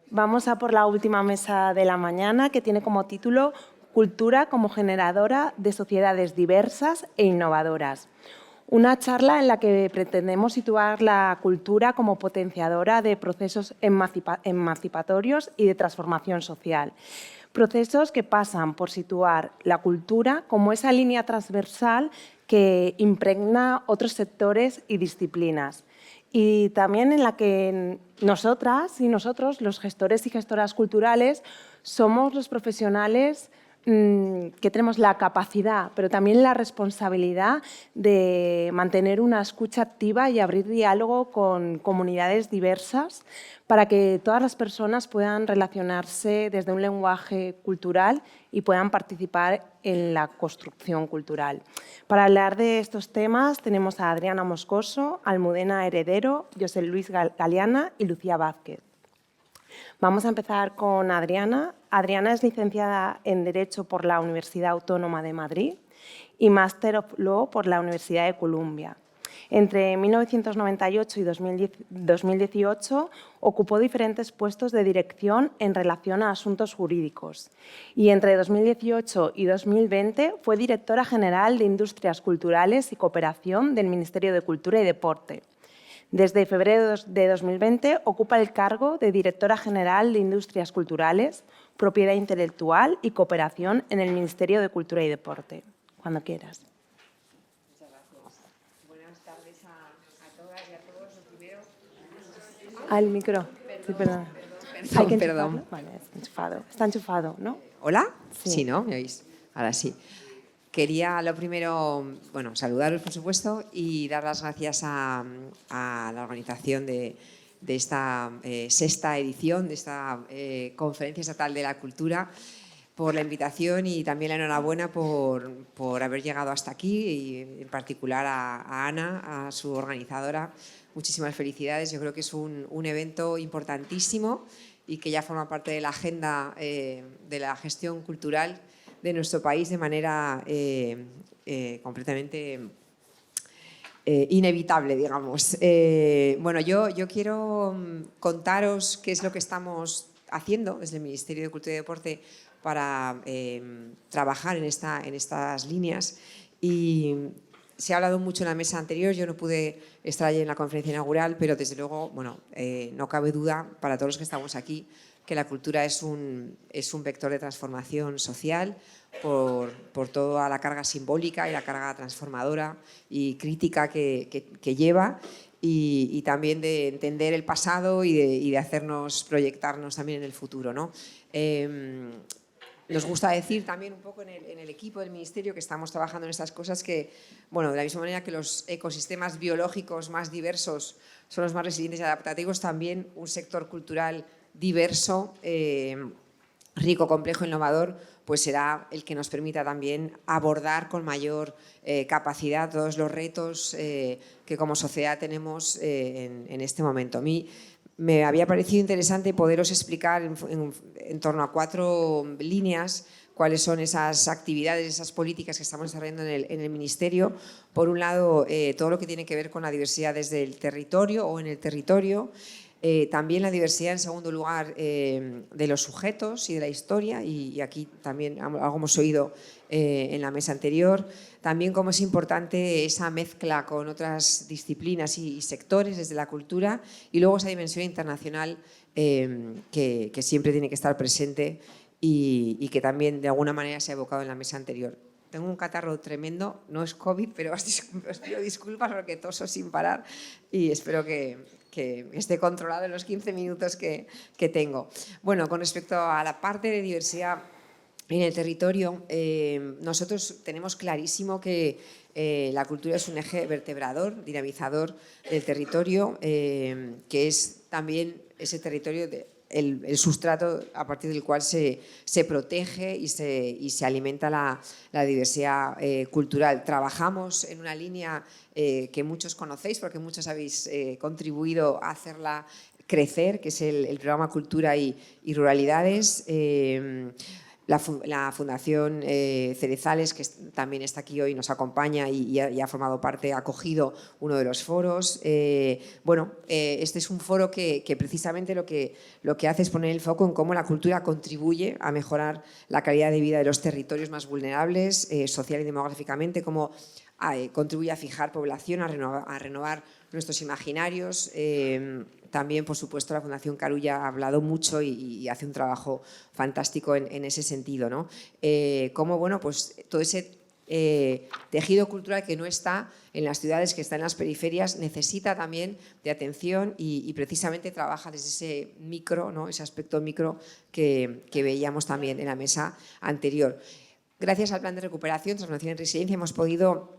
Vamos a por la última mesa de la mañana, que tiene como título Cultura como generadora de sociedades diversas e innovadoras. Una charla en la que pretendemos situar la cultura como potenciadora de procesos emancipatorios y de transformación social. Procesos que pasan por situar la cultura como esa línea transversal que impregna otros sectores y disciplinas. Y también en la que nosotras y nosotros, los gestores y gestoras culturales, somos los profesionales que tenemos la capacidad, pero también la responsabilidad de mantener una escucha activa y abrir diálogo con comunidades diversas para que todas las personas puedan relacionarse desde un lenguaje cultural y puedan participar en la construcción cultural. Para hablar de estos temas tenemos a Adriana Moscoso, Almudena Heredero, José Luis Galeana y Lucía Vázquez. Vamos a empezar con Adriana. Adriana es licenciada en Derecho por la Universidad Autónoma de Madrid y Master of Law por la Universidad de Columbia. Entre 1998 y 2018 ocupó diferentes puestos de dirección en relación a asuntos jurídicos y entre 2018 y 2020 fue directora general de Industrias Culturales y Cooperación del Ministerio de Cultura y Deporte. Desde febrero de 2020 ocupa el cargo de Directora General de Industrias Culturales, Propiedad Intelectual y Cooperación en el Ministerio de Cultura y Deporte. Cuando quieras. Muchas gracias. Buenas tardes a todas y a todos. Lo primero... Al micro. Sí, perdón. ¿Hay que enchufarlo? Vale, está enchufado. Está enchufado, ¿no? ¿Hola? Sí. Sí, ¿no? ¿Me oís? Ahora sí. Quería lo primero, bueno, saludaros, por supuesto, y dar las gracias a la organización de esta sexta edición de esta Conferencia Estatal de la Cultura por la invitación y también la enhorabuena por haber llegado hasta aquí y en particular a Ana, a su organizadora. Muchísimas felicidades. Yo creo que es un evento importantísimo y que ya forma parte de la agenda de la gestión cultural de nuestro país de manera completamente inevitable, digamos. Bueno, yo quiero contaros qué es lo que estamos haciendo desde el Ministerio de Cultura y Deporte para trabajar en estas líneas. Y se ha hablado mucho en la mesa anterior, yo no pude estar allí en la conferencia inaugural, pero desde luego, bueno, no cabe duda para todos los que estamos aquí que la cultura es un vector de transformación social por toda la carga simbólica y la carga transformadora y crítica que lleva y también de entender el pasado y de hacernos proyectarnos también en el futuro, ¿no? Nos gusta decir también un poco en el equipo del Ministerio que estamos trabajando en estas cosas que, bueno, de la misma manera que los ecosistemas biológicos más diversos son los más resilientes y adaptativos, también un sector cultural diverso, rico, complejo, innovador, pues será el que nos permita también abordar con mayor capacidad todos los retos que como sociedad tenemos en este momento. A mí me había parecido interesante poderos explicar en torno a 4 líneas cuáles son esas actividades, esas políticas que estamos desarrollando en el Ministerio. Por un lado, todo lo que tiene que ver con la diversidad desde el territorio o en el territorio. También la diversidad, en segundo lugar, de los sujetos y de la historia, y aquí también algo hemos oído en la mesa anterior. También cómo es importante esa mezcla con otras disciplinas y sectores desde la cultura, y luego esa dimensión internacional que siempre tiene que estar presente y que también de alguna manera se ha evocado en la mesa anterior. Tengo un catarro tremendo, no es COVID, pero os pido disculpas porque toso sin parar y espero que esté controlado en los 15 minutos que tengo. Bueno, con respecto a la parte de diversidad en el territorio, nosotros tenemos clarísimo que la cultura es un eje vertebrador, dinamizador del territorio, que es también ese territorio el sustrato a partir del cual se protege y se alimenta la diversidad cultural. Trabajamos en una línea que muchos conocéis porque muchos habéis contribuido a hacerla crecer, que es el programa Cultura y Ruralidades. la Fundación Cerezales, que también está aquí hoy, nos acompaña y ha formado parte, ha acogido uno de los foros. Este es un foro que precisamente lo que hace es poner el foco en cómo la cultura contribuye a mejorar la calidad de vida de los territorios más vulnerables, social y demográficamente, cómo contribuye a fijar población, a renovar nuestros imaginarios. También, por supuesto, la Fundación Carulla ha hablado mucho y hace un trabajo fantástico en ese sentido, ¿no? Cómo, bueno, pues todo ese tejido cultural que no está en las ciudades, que está en las periferias, necesita también de atención y precisamente trabaja desde ese micro, ¿no? Ese aspecto micro que veíamos también en la mesa anterior. Gracias al plan de recuperación, transformación y resiliencia hemos podido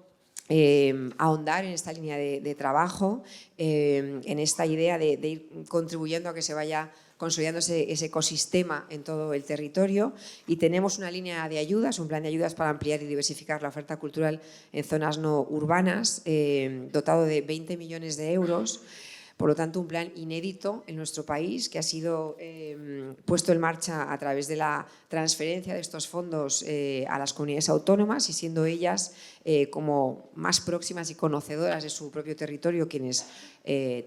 ahondar en esta línea de trabajo, en esta idea de ir contribuyendo a que se vaya consolidando ese ecosistema en todo el territorio, y tenemos una línea de ayudas, un plan de ayudas para ampliar y diversificar la oferta cultural en zonas no urbanas, dotado de 20 millones de euros. Por lo tanto, un plan inédito en nuestro país que ha sido puesto en marcha a través de la transferencia de estos fondos a las comunidades autónomas, y siendo ellas como más próximas y conocedoras de su propio territorio quienes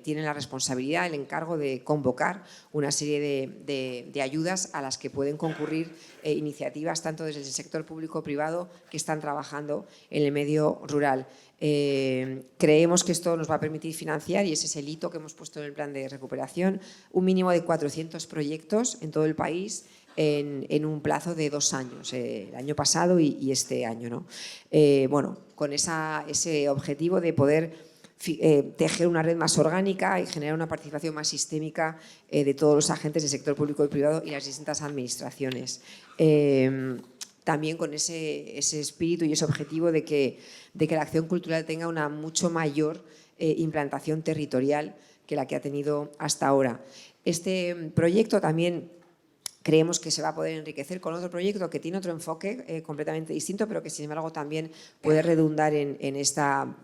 tienen la responsabilidad, el encargo de convocar una serie de ayudas a las que pueden concurrir iniciativas tanto desde el sector público o privado que están trabajando en el medio rural. Creemos que esto nos va a permitir financiar, y ese es el hito que hemos puesto en el plan de recuperación, un mínimo de 400 proyectos en todo el país en un plazo de 2 años, el año pasado y este año, ¿no? Con ese objetivo de poder tejer una red más orgánica y generar una participación más sistémica de todos los agentes del sector público y privado y las distintas administraciones. También con ese espíritu y ese objetivo de que la acción cultural tenga una mucho mayor implantación territorial que la que ha tenido hasta ahora. Este proyecto también creemos que se va a poder enriquecer con otro proyecto que tiene otro enfoque completamente distinto, pero que sin embargo también puede redundar en esta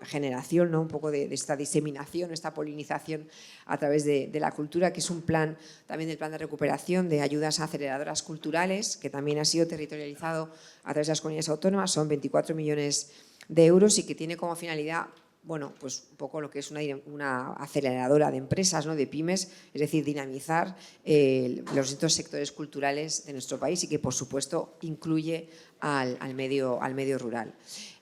generación, ¿no? Un poco de esta diseminación, esta polinización a través de la cultura, que es un plan también del plan de recuperación de ayudas aceleradoras culturales, que también ha sido territorializado a través de las comunidades autónomas, son 24 millones de euros y que tiene como finalidad, bueno, pues un poco lo que es una aceleradora de empresas, ¿no? De pymes, es decir, dinamizar los distintos sectores culturales de nuestro país y que, por supuesto, incluye al medio rural.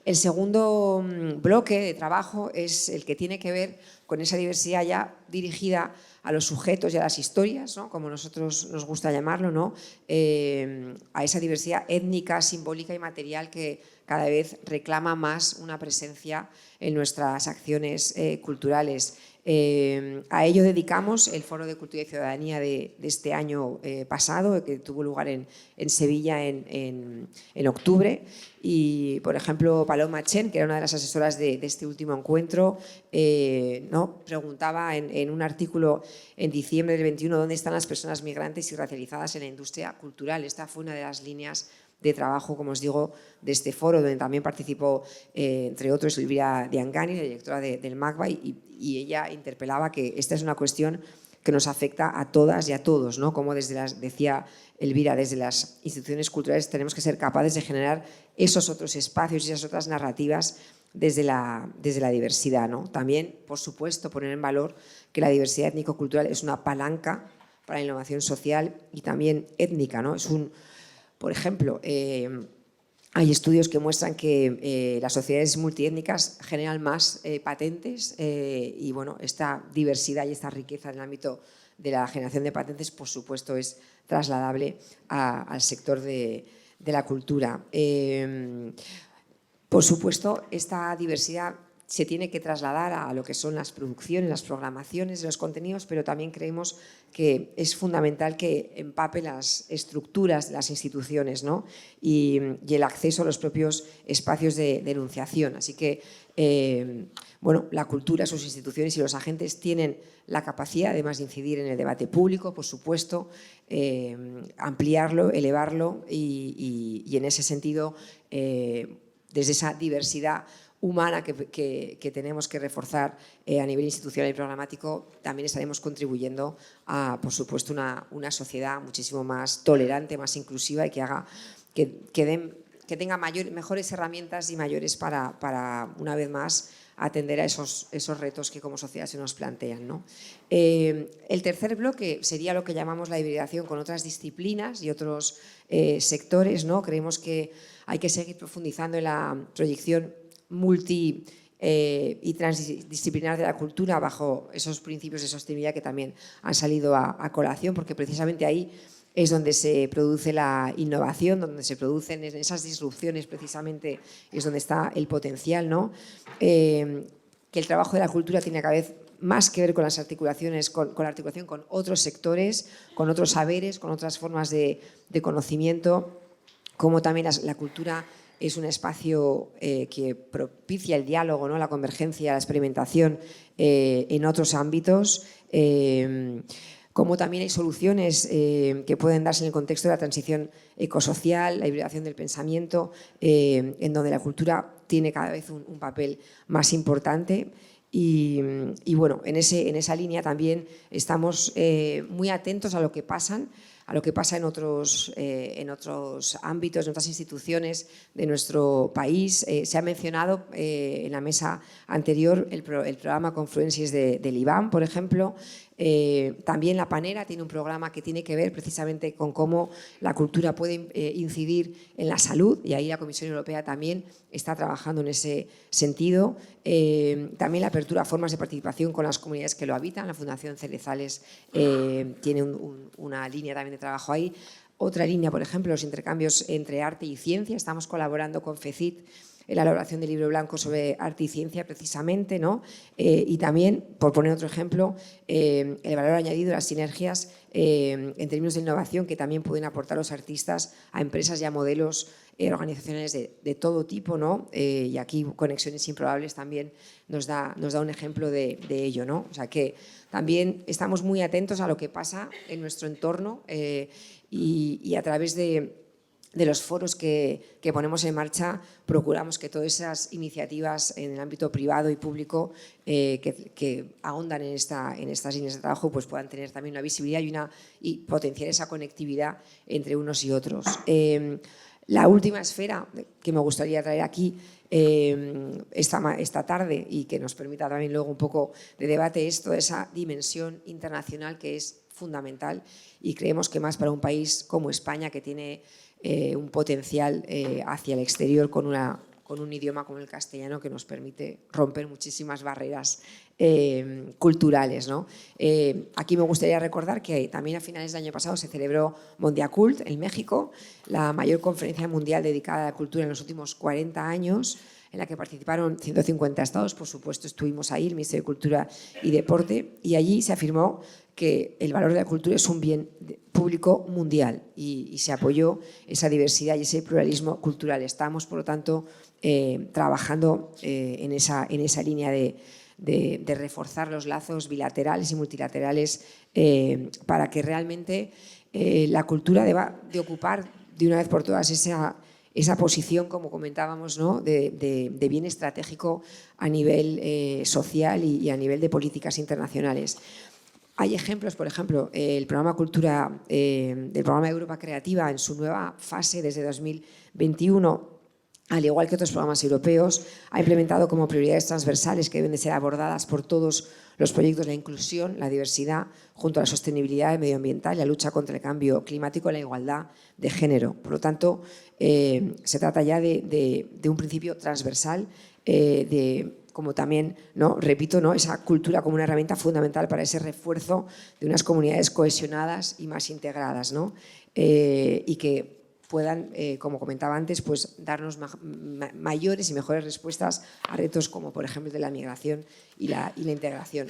El segundo bloque de trabajo es el que tiene que ver con esa diversidad ya dirigida a los sujetos y a las historias, ¿no? Como nosotros nos gusta llamarlo, ¿no? A esa diversidad étnica, simbólica y material que cada vez reclama más una presencia en nuestras acciones culturales. A ello dedicamos el Foro de Cultura y Ciudadanía de este año pasado, que tuvo lugar en Sevilla en octubre. Y, por ejemplo, Paloma Chen, que era una de las asesoras de este último encuentro, ¿no? Preguntaba en un artículo en diciembre del 21 dónde están las personas migrantes y racializadas en la industria cultural. Esta fue una de las líneas de trabajo, como os digo, de este foro, donde también participó, entre otros, Elvira Diangani, la directora del MACBA, y ella interpelaba que esta es una cuestión que nos afecta a todas y a todos, ¿no? Como decía Elvira, desde las instituciones culturales tenemos que ser capaces de generar esos otros espacios y esas otras narrativas desde la diversidad, ¿no? También, por supuesto, poner en valor que la diversidad étnico-cultural es una palanca para la innovación social y también étnica, ¿no? Por ejemplo, hay estudios que muestran que las sociedades multiétnicas generan más patentes y, bueno, esta diversidad y esta riqueza en el ámbito de la generación de patentes, por supuesto, es trasladable al sector de la cultura. Por supuesto, esta diversidad se tiene que trasladar a lo que son las producciones, las programaciones, los contenidos, pero también creemos que es fundamental que empape las estructuras de las instituciones, ¿no? y el acceso a los propios espacios de enunciación. Así que, bueno, la cultura, sus instituciones y los agentes tienen la capacidad, además de incidir en el debate público, por supuesto, ampliarlo, elevarlo y en ese sentido, desde esa diversidad, humana que tenemos que reforzar a nivel institucional y programático, también estaremos contribuyendo a, por supuesto, una sociedad muchísimo más tolerante, más inclusiva y que tenga mejores herramientas y mayores para, una vez más, atender a esos retos que como sociedad se nos plantean, ¿no? El tercer bloque sería lo que llamamos la hibridación con otras disciplinas y otros sectores, ¿no? Creemos que hay que seguir profundizando en la proyección multi y transdisciplinar de la cultura bajo esos principios de sostenibilidad que también han salido a colación, porque precisamente ahí es donde se produce la innovación, donde se producen esas disrupciones, precisamente es donde está el potencial, ¿no? Que el trabajo de la cultura tiene cada vez más que ver con las articulaciones, con la articulación con otros sectores, con otros saberes, con otras formas de conocimiento, como también la cultura es un espacio que propicia el diálogo, ¿no? La convergencia, la experimentación en otros ámbitos. Como también hay soluciones que pueden darse en el contexto de la transición ecosocial, la hibridación del pensamiento, en donde la cultura tiene cada vez un papel más importante. Y bueno, en esa línea también estamos muy atentos a lo que pasa en otros ámbitos, en otras instituciones de nuestro país. Se ha mencionado en la mesa anterior el programa Confluencies del IBAM, por ejemplo. También La Panera tiene un programa que tiene que ver precisamente con cómo la cultura puede incidir en la salud, y ahí la Comisión Europea también está trabajando en ese sentido. También la apertura a formas de participación con las comunidades que lo habitan. La Fundación Cerezales tiene una línea también de trabajo ahí. Otra línea, por ejemplo, los intercambios entre arte y ciencia. Estamos colaborando con FECIT en la elaboración del libro blanco sobre arte y ciencia, precisamente, ¿no? Y también, por poner otro ejemplo, el valor añadido, las sinergias en términos de innovación que también pueden aportar los artistas a empresas y a modelos organizacionales de todo tipo, ¿no? Y aquí Conexiones Improbables también nos da un ejemplo de ello, ¿no? O sea que también estamos muy atentos a lo que pasa en nuestro entorno y a través de los foros que ponemos en marcha, procuramos que todas esas iniciativas en el ámbito privado y público que ahondan en estas líneas de trabajo pues puedan tener también una visibilidad y potenciar esa conectividad entre unos y otros. La última esfera que me gustaría traer aquí esta tarde y que nos permita también luego un poco de debate es toda esa dimensión internacional que es fundamental, y creemos que más para un país como España, que tiene un potencial hacia el exterior con un idioma como el castellano que nos permite romper muchísimas barreras culturales, ¿no? Aquí me gustaría recordar que también a finales del año pasado se celebró Mondiacult en México, la mayor conferencia mundial dedicada a la cultura en los últimos 40 años, en la que participaron 150 estados. Por supuesto, estuvimos ahí, el Ministerio de Cultura y Deporte, y allí se afirmó que el valor de la cultura es un bien público mundial y se apoyó esa diversidad y ese pluralismo cultural. Estamos, por lo tanto, trabajando en esa línea de reforzar los lazos bilaterales y multilaterales para que realmente la cultura deba de ocupar de una vez por todas esa posición, como comentábamos, ¿no? de bien estratégico a nivel social y a nivel de políticas internacionales. Hay ejemplos, por ejemplo, el programa Cultura del programa Europa Creativa en su nueva fase desde 2021, al igual que otros programas europeos, ha implementado como prioridades transversales que deben de ser abordadas por todos los proyectos la inclusión, la diversidad, junto a la sostenibilidad medioambiental, la lucha contra el cambio climático y la igualdad de género. Por lo tanto, se trata ya de un principio transversal como también, ¿no? Repito, ¿no? esa cultura como una herramienta fundamental para ese refuerzo de unas comunidades cohesionadas y más integradas, ¿no? Y que puedan, como comentaba antes, pues darnos mayores y mejores respuestas a retos como, por ejemplo, de la migración y la integración.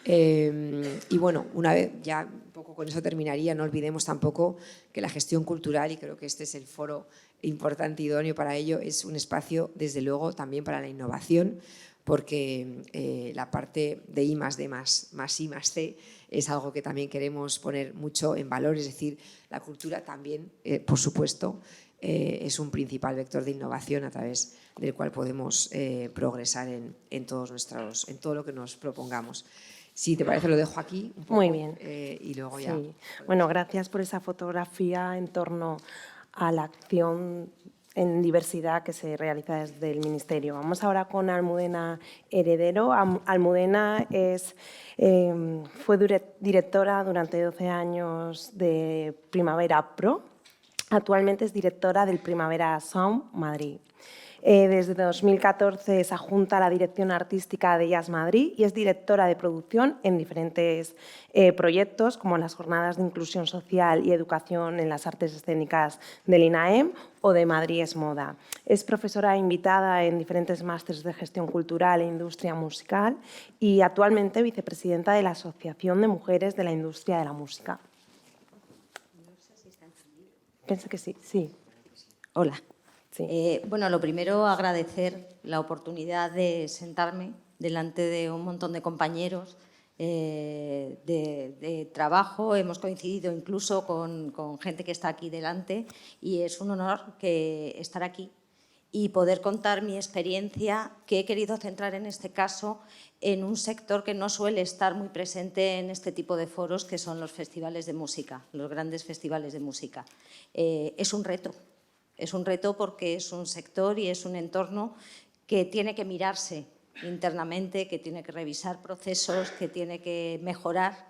Y bueno, una vez ya un poco con eso terminaría, no olvidemos tampoco que la gestión cultural, y creo que este es el foro importante y idóneo para ello, es un espacio, desde luego, también para la innovación, porque la parte de I+D+, más I+C, es algo que también queremos poner mucho en valor, es decir, la cultura también, por supuesto, es un principal vector de innovación a través del cual podemos progresar en todo lo que nos propongamos. Si te parece, lo dejo aquí un poco. Muy bien. Y luego ya. Sí. Bueno, gracias por esa fotografía en torno a la acción en diversidad que se realiza desde el Ministerio. Vamos ahora con Almudena Heredero. Almudena fue directora durante 12 años de Primavera Pro. Actualmente es directora del Primavera Sound Madrid. Desde 2014 se adjunta a la dirección artística de Jazz Madrid y es directora de producción en diferentes proyectos como las Jornadas de Inclusión Social y Educación en las Artes Escénicas del INAEM o de Madrid es Moda. Es profesora invitada en diferentes másteres de gestión cultural e industria musical y actualmente vicepresidenta de la Asociación de Mujeres de la Industria de la Música. Pienso que sí, sí. Hola. Sí. Bueno, lo primero, agradecer la oportunidad de sentarme delante de un montón de compañeros de trabajo. Hemos coincidido incluso con gente que está aquí delante y es un honor estar aquí y poder contar mi experiencia, que he querido centrar en este caso en un sector que no suele estar muy presente en este tipo de foros, que son los festivales de música, los grandes festivales de música. Es un reto. Es un reto porque es un sector y es un entorno que tiene que mirarse internamente, que tiene que revisar procesos, que tiene que mejorar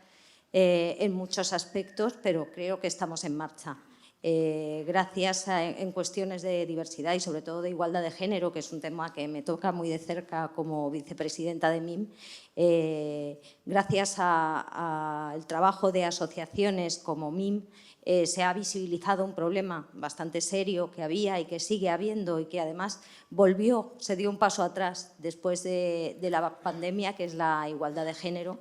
en muchos aspectos, pero creo que estamos en marcha. Gracias en cuestiones de diversidad y sobre todo de igualdad de género, que es un tema que me toca muy de cerca como vicepresidenta de MIM, gracias al trabajo de asociaciones como MIM, se ha visibilizado un problema bastante serio que había y que sigue habiendo y que además se dio un paso atrás después de la pandemia, que es la igualdad de género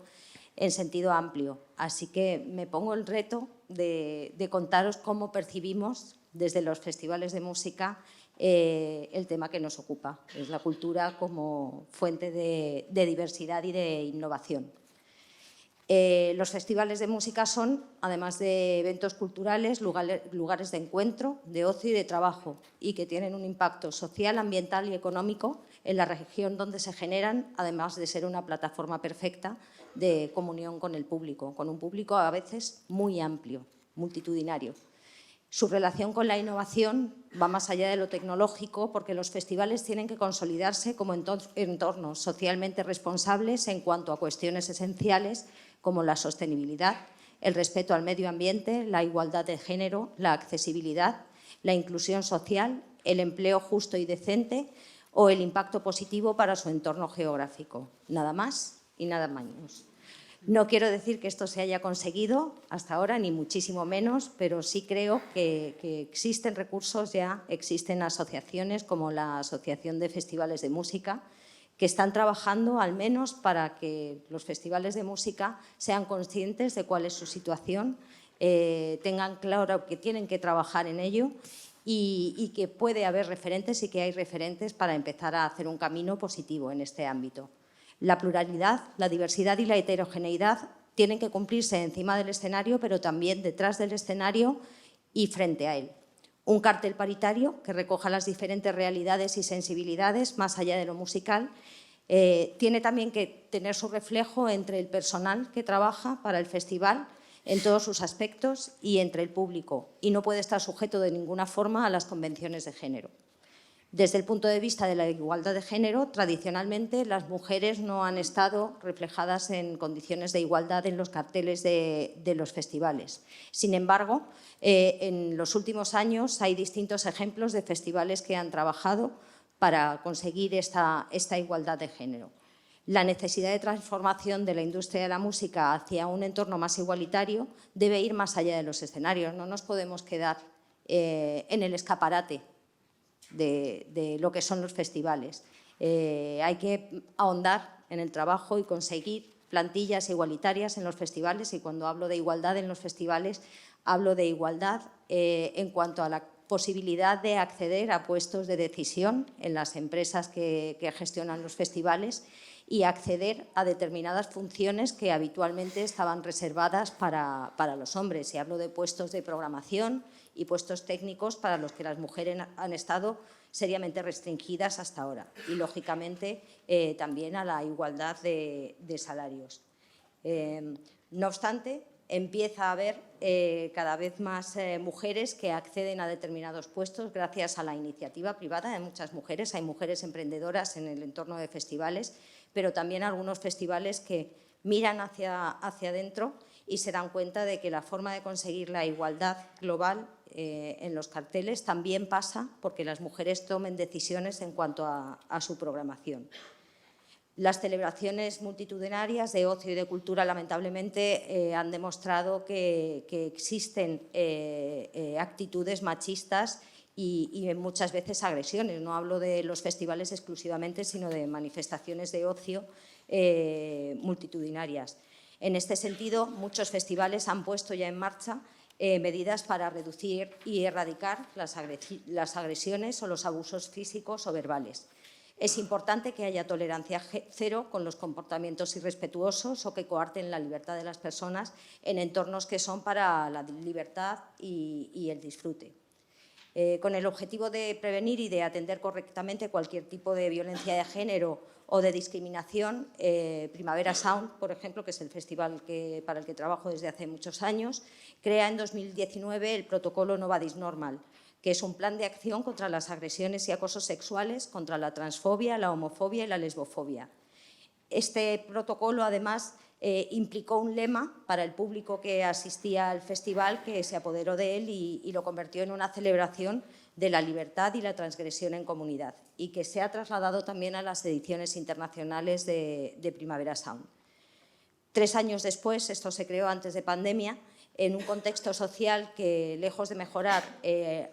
en sentido amplio. Así que me pongo el reto de contaros cómo percibimos desde los festivales de música el tema que nos ocupa, es la cultura como fuente de diversidad y de innovación. Los festivales de música son, además de eventos culturales, lugares de encuentro, de ocio y de trabajo, y que tienen un impacto social, ambiental y económico en la región donde se generan, además de ser una plataforma perfecta de comunión con el público, con un público a veces muy amplio, multitudinario. Su relación con la innovación va más allá de lo tecnológico, porque los festivales tienen que consolidarse como entornos socialmente responsables en cuanto a cuestiones esenciales como la sostenibilidad, el respeto al medio ambiente, la igualdad de género, la accesibilidad, la inclusión social, el empleo justo y decente o el impacto positivo para su entorno geográfico. Nada más y nada menos. No quiero decir que esto se haya conseguido hasta ahora, ni muchísimo menos, pero sí creo que existen recursos ya, existen asociaciones como la Asociación de Festivales de Música, que están trabajando al menos para que los festivales de música sean conscientes de cuál es su situación, tengan claro que tienen que trabajar en ello y que puede haber referentes y que hay referentes para empezar a hacer un camino positivo en este ámbito. La pluralidad, la diversidad y la heterogeneidad tienen que cumplirse encima del escenario, pero también detrás del escenario y frente a él. Un cartel paritario que recoja las diferentes realidades y sensibilidades más allá de lo musical tiene también que tener su reflejo entre el personal que trabaja para el festival en todos sus aspectos y entre el público, y no puede estar sujeto de ninguna forma a las convenciones de género. Desde el punto de vista de la igualdad de género, tradicionalmente las mujeres no han estado reflejadas en condiciones de igualdad en los carteles de los festivales. Sin embargo, en los últimos años hay distintos ejemplos de festivales que han trabajado para conseguir esta igualdad de género. La necesidad de transformación de la industria de la música hacia un entorno más igualitario debe ir más allá de los escenarios. No nos podemos quedar en el escaparate de lo que son los festivales. Hay que ahondar en el trabajo y conseguir plantillas igualitarias en los festivales, y cuando hablo de igualdad en los festivales hablo de igualdad en cuanto a la posibilidad de acceder a puestos de decisión en las empresas que gestionan los festivales y acceder a determinadas funciones que habitualmente estaban reservadas para los hombres. Y hablo de puestos de programación y puestos técnicos para los que las mujeres han estado seriamente restringidas hasta ahora. Y, lógicamente, también a la igualdad de salarios. No obstante, empieza a haber cada vez más mujeres que acceden a determinados puestos gracias a la iniciativa privada de muchas mujeres. Hay mujeres emprendedoras en el entorno de festivales, pero también algunos festivales que miran hacia adentro y se dan cuenta de que la forma de conseguir la igualdad global en los carteles también pasa porque las mujeres tomen decisiones en cuanto a su programación. Las celebraciones multitudinarias de ocio y de cultura, lamentablemente, han demostrado que existen actitudes machistas y muchas veces agresiones. No hablo de los festivales exclusivamente, sino de manifestaciones de ocio multitudinarias. En este sentido, muchos festivales han puesto ya en marcha medidas para reducir y erradicar las agresiones o los abusos físicos o verbales. Es importante que haya tolerancia cero con los comportamientos irrespetuosos o que coarten la libertad de las personas en entornos que son para la libertad y el disfrute. Con el objetivo de prevenir y de atender correctamente cualquier tipo de violencia de género o de discriminación, Primavera Sound, por ejemplo, que es el festival para el que trabajo desde hace muchos años, crea en 2019 el protocolo No Badis Normal, que es un plan de acción contra las agresiones y acosos sexuales, contra la transfobia, la homofobia y la lesbofobia. Este protocolo, además, implicó un lema para el público que asistía al festival que se apoderó de él y lo convirtió en una celebración de la libertad y la transgresión en comunidad, y que se ha trasladado también a las ediciones internacionales de Primavera Sound. 3 años después, esto se creó antes de pandemia, en un contexto social que, lejos de mejorar,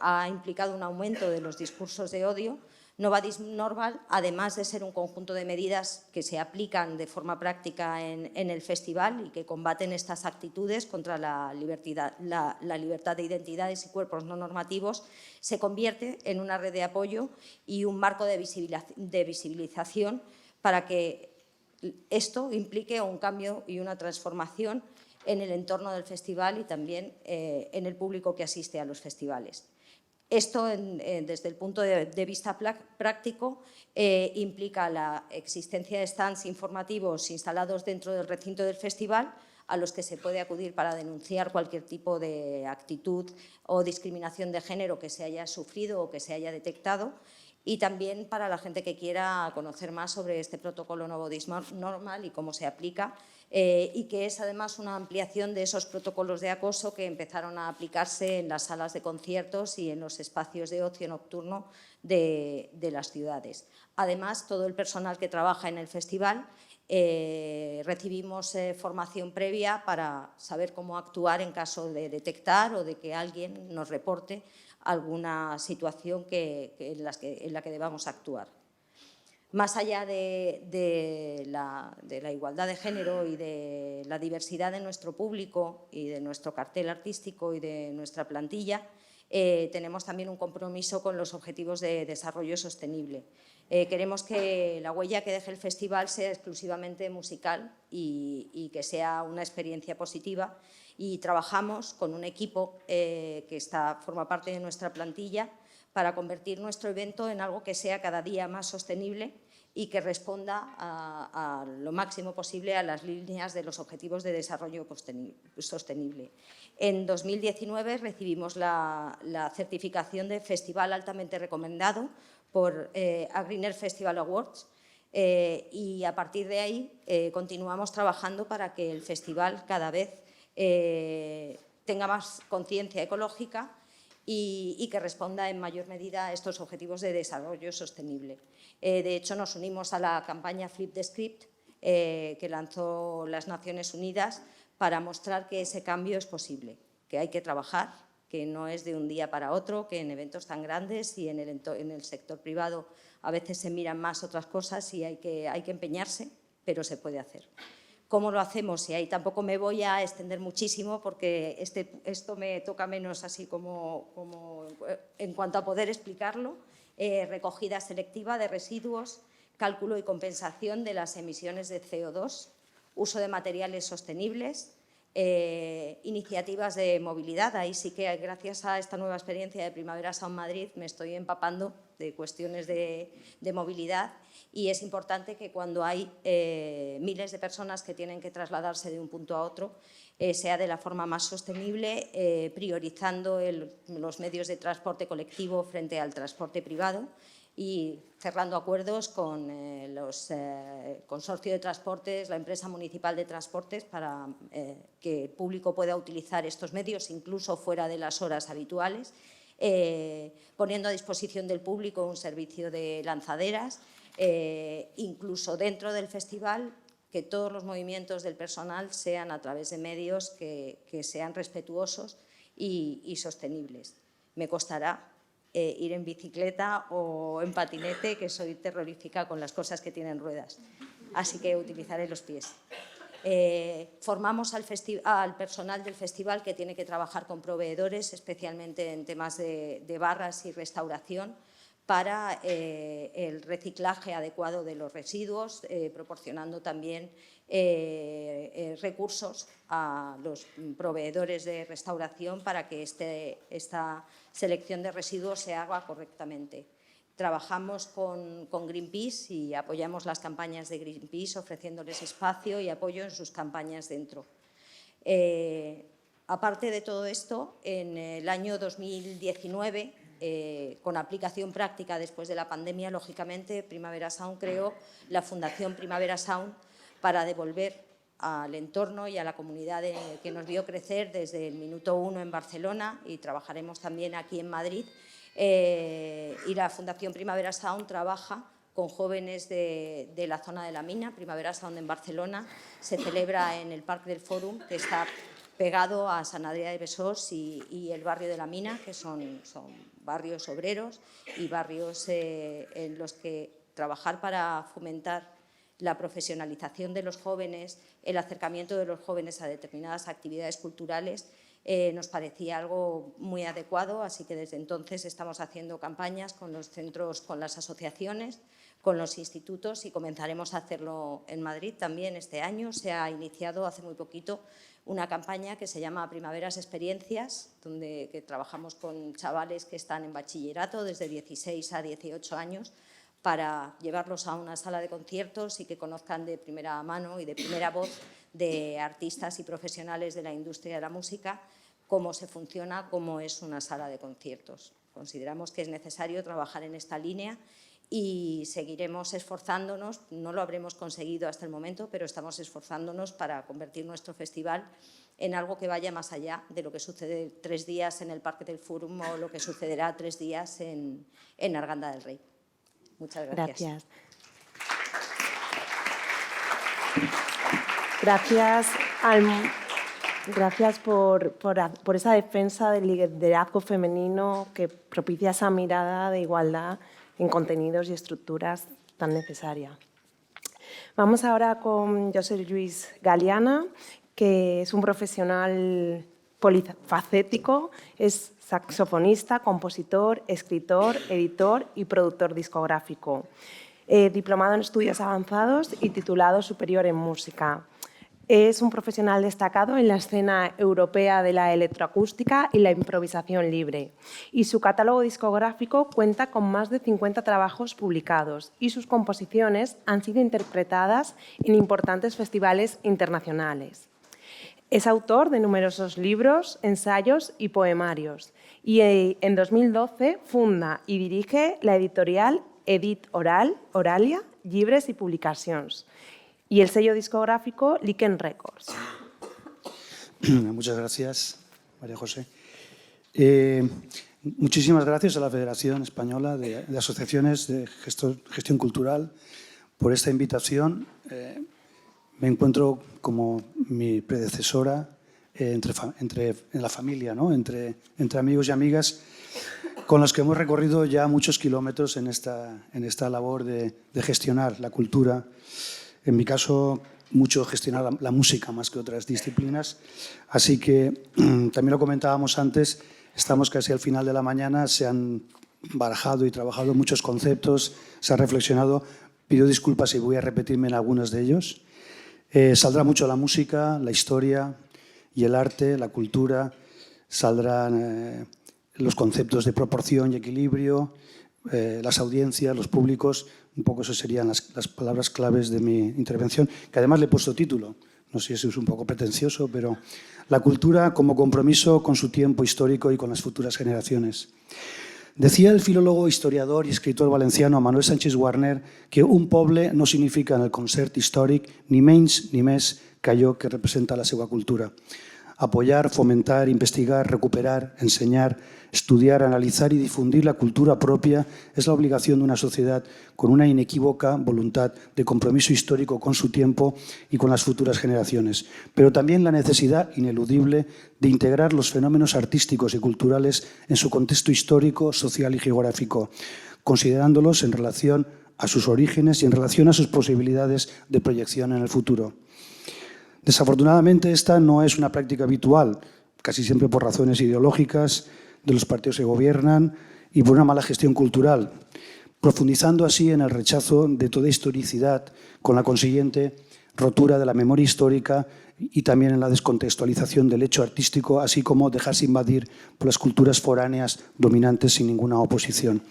ha implicado un aumento de los discursos de odio, No Badis Normal, además de ser un conjunto de medidas que se aplican de forma práctica en el festival y que combaten estas actitudes contra la libertad de identidades y cuerpos no normativos, se convierte en una red de apoyo y un marco de visibilización para que esto implique un cambio y una transformación en el entorno del festival y también en el público que asiste a los festivales. Esto, desde el punto de vista práctico, implica la existencia de stands informativos instalados dentro del recinto del festival, a los que se puede acudir para denunciar cualquier tipo de actitud o discriminación de género que se haya sufrido o que se haya detectado, y también para la gente que quiera conocer más sobre este protocolo No Badis Normal y cómo se aplica, y que es además una ampliación de esos protocolos de acoso que empezaron a aplicarse en las salas de conciertos y en los espacios de ocio nocturno de las ciudades. Además, todo el personal que trabaja en el festival recibimos formación previa para saber cómo actuar en caso de detectar o de que alguien nos reporte alguna situación en la que debamos actuar. Más allá de la igualdad de género y de la diversidad de nuestro público y de nuestro cartel artístico y de nuestra plantilla, tenemos también un compromiso con los Objetivos de Desarrollo Sostenible. Queremos que la huella que deje el festival sea exclusivamente musical y que sea una experiencia positiva, y trabajamos con un equipo que forma parte de nuestra plantilla para convertir nuestro evento en algo que sea cada día más sostenible y que responda a lo máximo posible a las líneas de los Objetivos de Desarrollo Sostenible. En 2019 recibimos la certificación de Festival Altamente Recomendado por A Greener Festival Awards, y a partir de ahí continuamos trabajando para que el festival cada vez tenga más conciencia ecológica y que responda en mayor medida a estos objetivos de desarrollo sostenible. De hecho, nos unimos a la campaña Flip the Script que lanzó las Naciones Unidas para mostrar que ese cambio es posible, que hay que trabajar, que no es de un día para otro, que en eventos tan grandes y en el sector privado a veces se miran más otras cosas y hay que empeñarse, pero se puede hacer. ¿Cómo lo hacemos? Y ahí tampoco me voy a extender muchísimo porque esto me toca menos así como en cuanto a poder explicarlo. Recogida selectiva de residuos, cálculo y compensación de las emisiones de CO2, uso de materiales sostenibles, iniciativas de movilidad. Ahí sí que, gracias a esta nueva experiencia de Primavera Sound Madrid, me estoy empapando de cuestiones de movilidad, y es importante que cuando hay miles de personas que tienen que trasladarse de un punto a otro, sea de la forma más sostenible, priorizando los medios de transporte colectivo frente al transporte privado, y cerrando acuerdos con los consorcios de transportes, la empresa municipal de transportes, para que el público pueda utilizar estos medios incluso fuera de las horas habituales, poniendo a disposición del público un servicio de lanzaderas, incluso dentro del festival, que todos los movimientos del personal sean a través de medios que sean respetuosos y sostenibles. Me costará ir en bicicleta o en patinete, que soy terrorífica con las cosas que tienen ruedas, así que utilizaré los pies. Formamos al personal del festival, que tiene que trabajar con proveedores, especialmente en temas de barras y restauración, para el reciclaje adecuado de los residuos, proporcionando también recursos a los proveedores de restauración para que esta selección de residuos se haga correctamente. Trabajamos con Greenpeace y apoyamos las campañas de Greenpeace, ofreciéndoles espacio y apoyo en sus campañas dentro. Aparte de todo esto, en el año 2019, con aplicación práctica después de la pandemia, lógicamente, Primavera Sound creó la Fundación Primavera Sound para devolver al entorno y a la comunidad que nos vio crecer desde el minuto 1 en Barcelona, y trabajaremos también aquí en Madrid. Y la Fundación Primavera Sound trabaja con jóvenes de la zona de la Mina. Primavera Sound en Barcelona se celebra en el Parc del Fòrum, que está pegado a Sant Adrià de Besòs y el barrio de la Mina, que son barrios obreros y barrios en los que trabajar para fomentar la profesionalización de los jóvenes, el acercamiento de los jóvenes a determinadas actividades culturales, nos parecía algo muy adecuado, así que desde entonces estamos haciendo campañas con los centros, con las asociaciones, con los institutos, y comenzaremos a hacerlo en Madrid también este año. Se ha iniciado hace muy poquito una campaña que se llama Primaveras Experiencias, que trabajamos con chavales que están en bachillerato desde 16 a 18 años, para llevarlos a una sala de conciertos y que conozcan de primera mano y de primera voz de artistas y profesionales de la industria de la música cómo se funciona, cómo es una sala de conciertos. Consideramos que es necesario trabajar en esta línea y seguiremos esforzándonos. No lo habremos conseguido hasta el momento, pero estamos esforzándonos para convertir nuestro festival en algo que vaya más allá de lo que sucede 3 días en el Parque del Fòrum o lo que sucederá 3 días en Arganda del Rey. Muchas gracias. Gracias por esa defensa del liderazgo femenino que propicia esa mirada de igualdad en contenidos y estructuras tan necesaria. Vamos ahora con José Luis Galeana, que es un profesional polifacético, es saxofonista, compositor, escritor, editor y productor discográfico, diplomado en estudios avanzados y titulado superior en música. Es un profesional destacado en la escena europea de la electroacústica y la improvisación libre, y su catálogo discográfico cuenta con más de 50 trabajos publicados, y sus composiciones han sido interpretadas en importantes festivales internacionales. Es autor de numerosos libros, ensayos y poemarios, y en 2012 funda y dirige la editorial Edit Oralia, Llibres y Publicacions, y el sello discográfico Liken Records. Muchas gracias, María José. Muchísimas gracias a la Federación Española de Asociaciones de Gestión Cultural por esta invitación. Me encuentro como mi predecesora en la familia, ¿no? entre amigos y amigas con los que hemos recorrido ya muchos kilómetros en esta labor de gestionar la cultura. En mi caso, mucho gestionar la música más que otras disciplinas. Así que, también lo comentábamos antes, estamos casi al final de la mañana, se han barajado y trabajado muchos conceptos, se ha reflexionado. Pido disculpas si voy a repetirme en algunos de ellos. Saldrá mucho la música, la historia y el arte, la cultura, saldrán los conceptos de proporción y equilibrio, las audiencias, los públicos. Un poco eso serían las palabras claves de mi intervención, que además le he puesto título. No sé si es un poco pretencioso, pero la cultura como compromiso con su tiempo histórico y con las futuras generaciones. Decía el filólogo, historiador y escritor valenciano Manuel Sánchez Warner que un poble no significa en el concert històric ni menys ni més que allò que representa la seva cultura. Apoyar, fomentar, investigar, recuperar, enseñar, estudiar, analizar y difundir la cultura propia es la obligación de una sociedad con una inequívoca voluntad de compromiso histórico con su tiempo y con las futuras generaciones, pero también la necesidad ineludible de integrar los fenómenos artísticos y culturales en su contexto histórico, social y geográfico, considerándolos en relación a sus orígenes y en relación a sus posibilidades de proyección en el futuro. Desafortunadamente, esta no es una práctica habitual, casi siempre por razones ideológicas de los partidos que gobiernan y por una mala gestión cultural, profundizando así en el rechazo de toda historicidad, con la consiguiente rotura de la memoria histórica y también en la descontextualización del hecho artístico, así como dejarse invadir por las culturas foráneas dominantes sin ninguna oposición.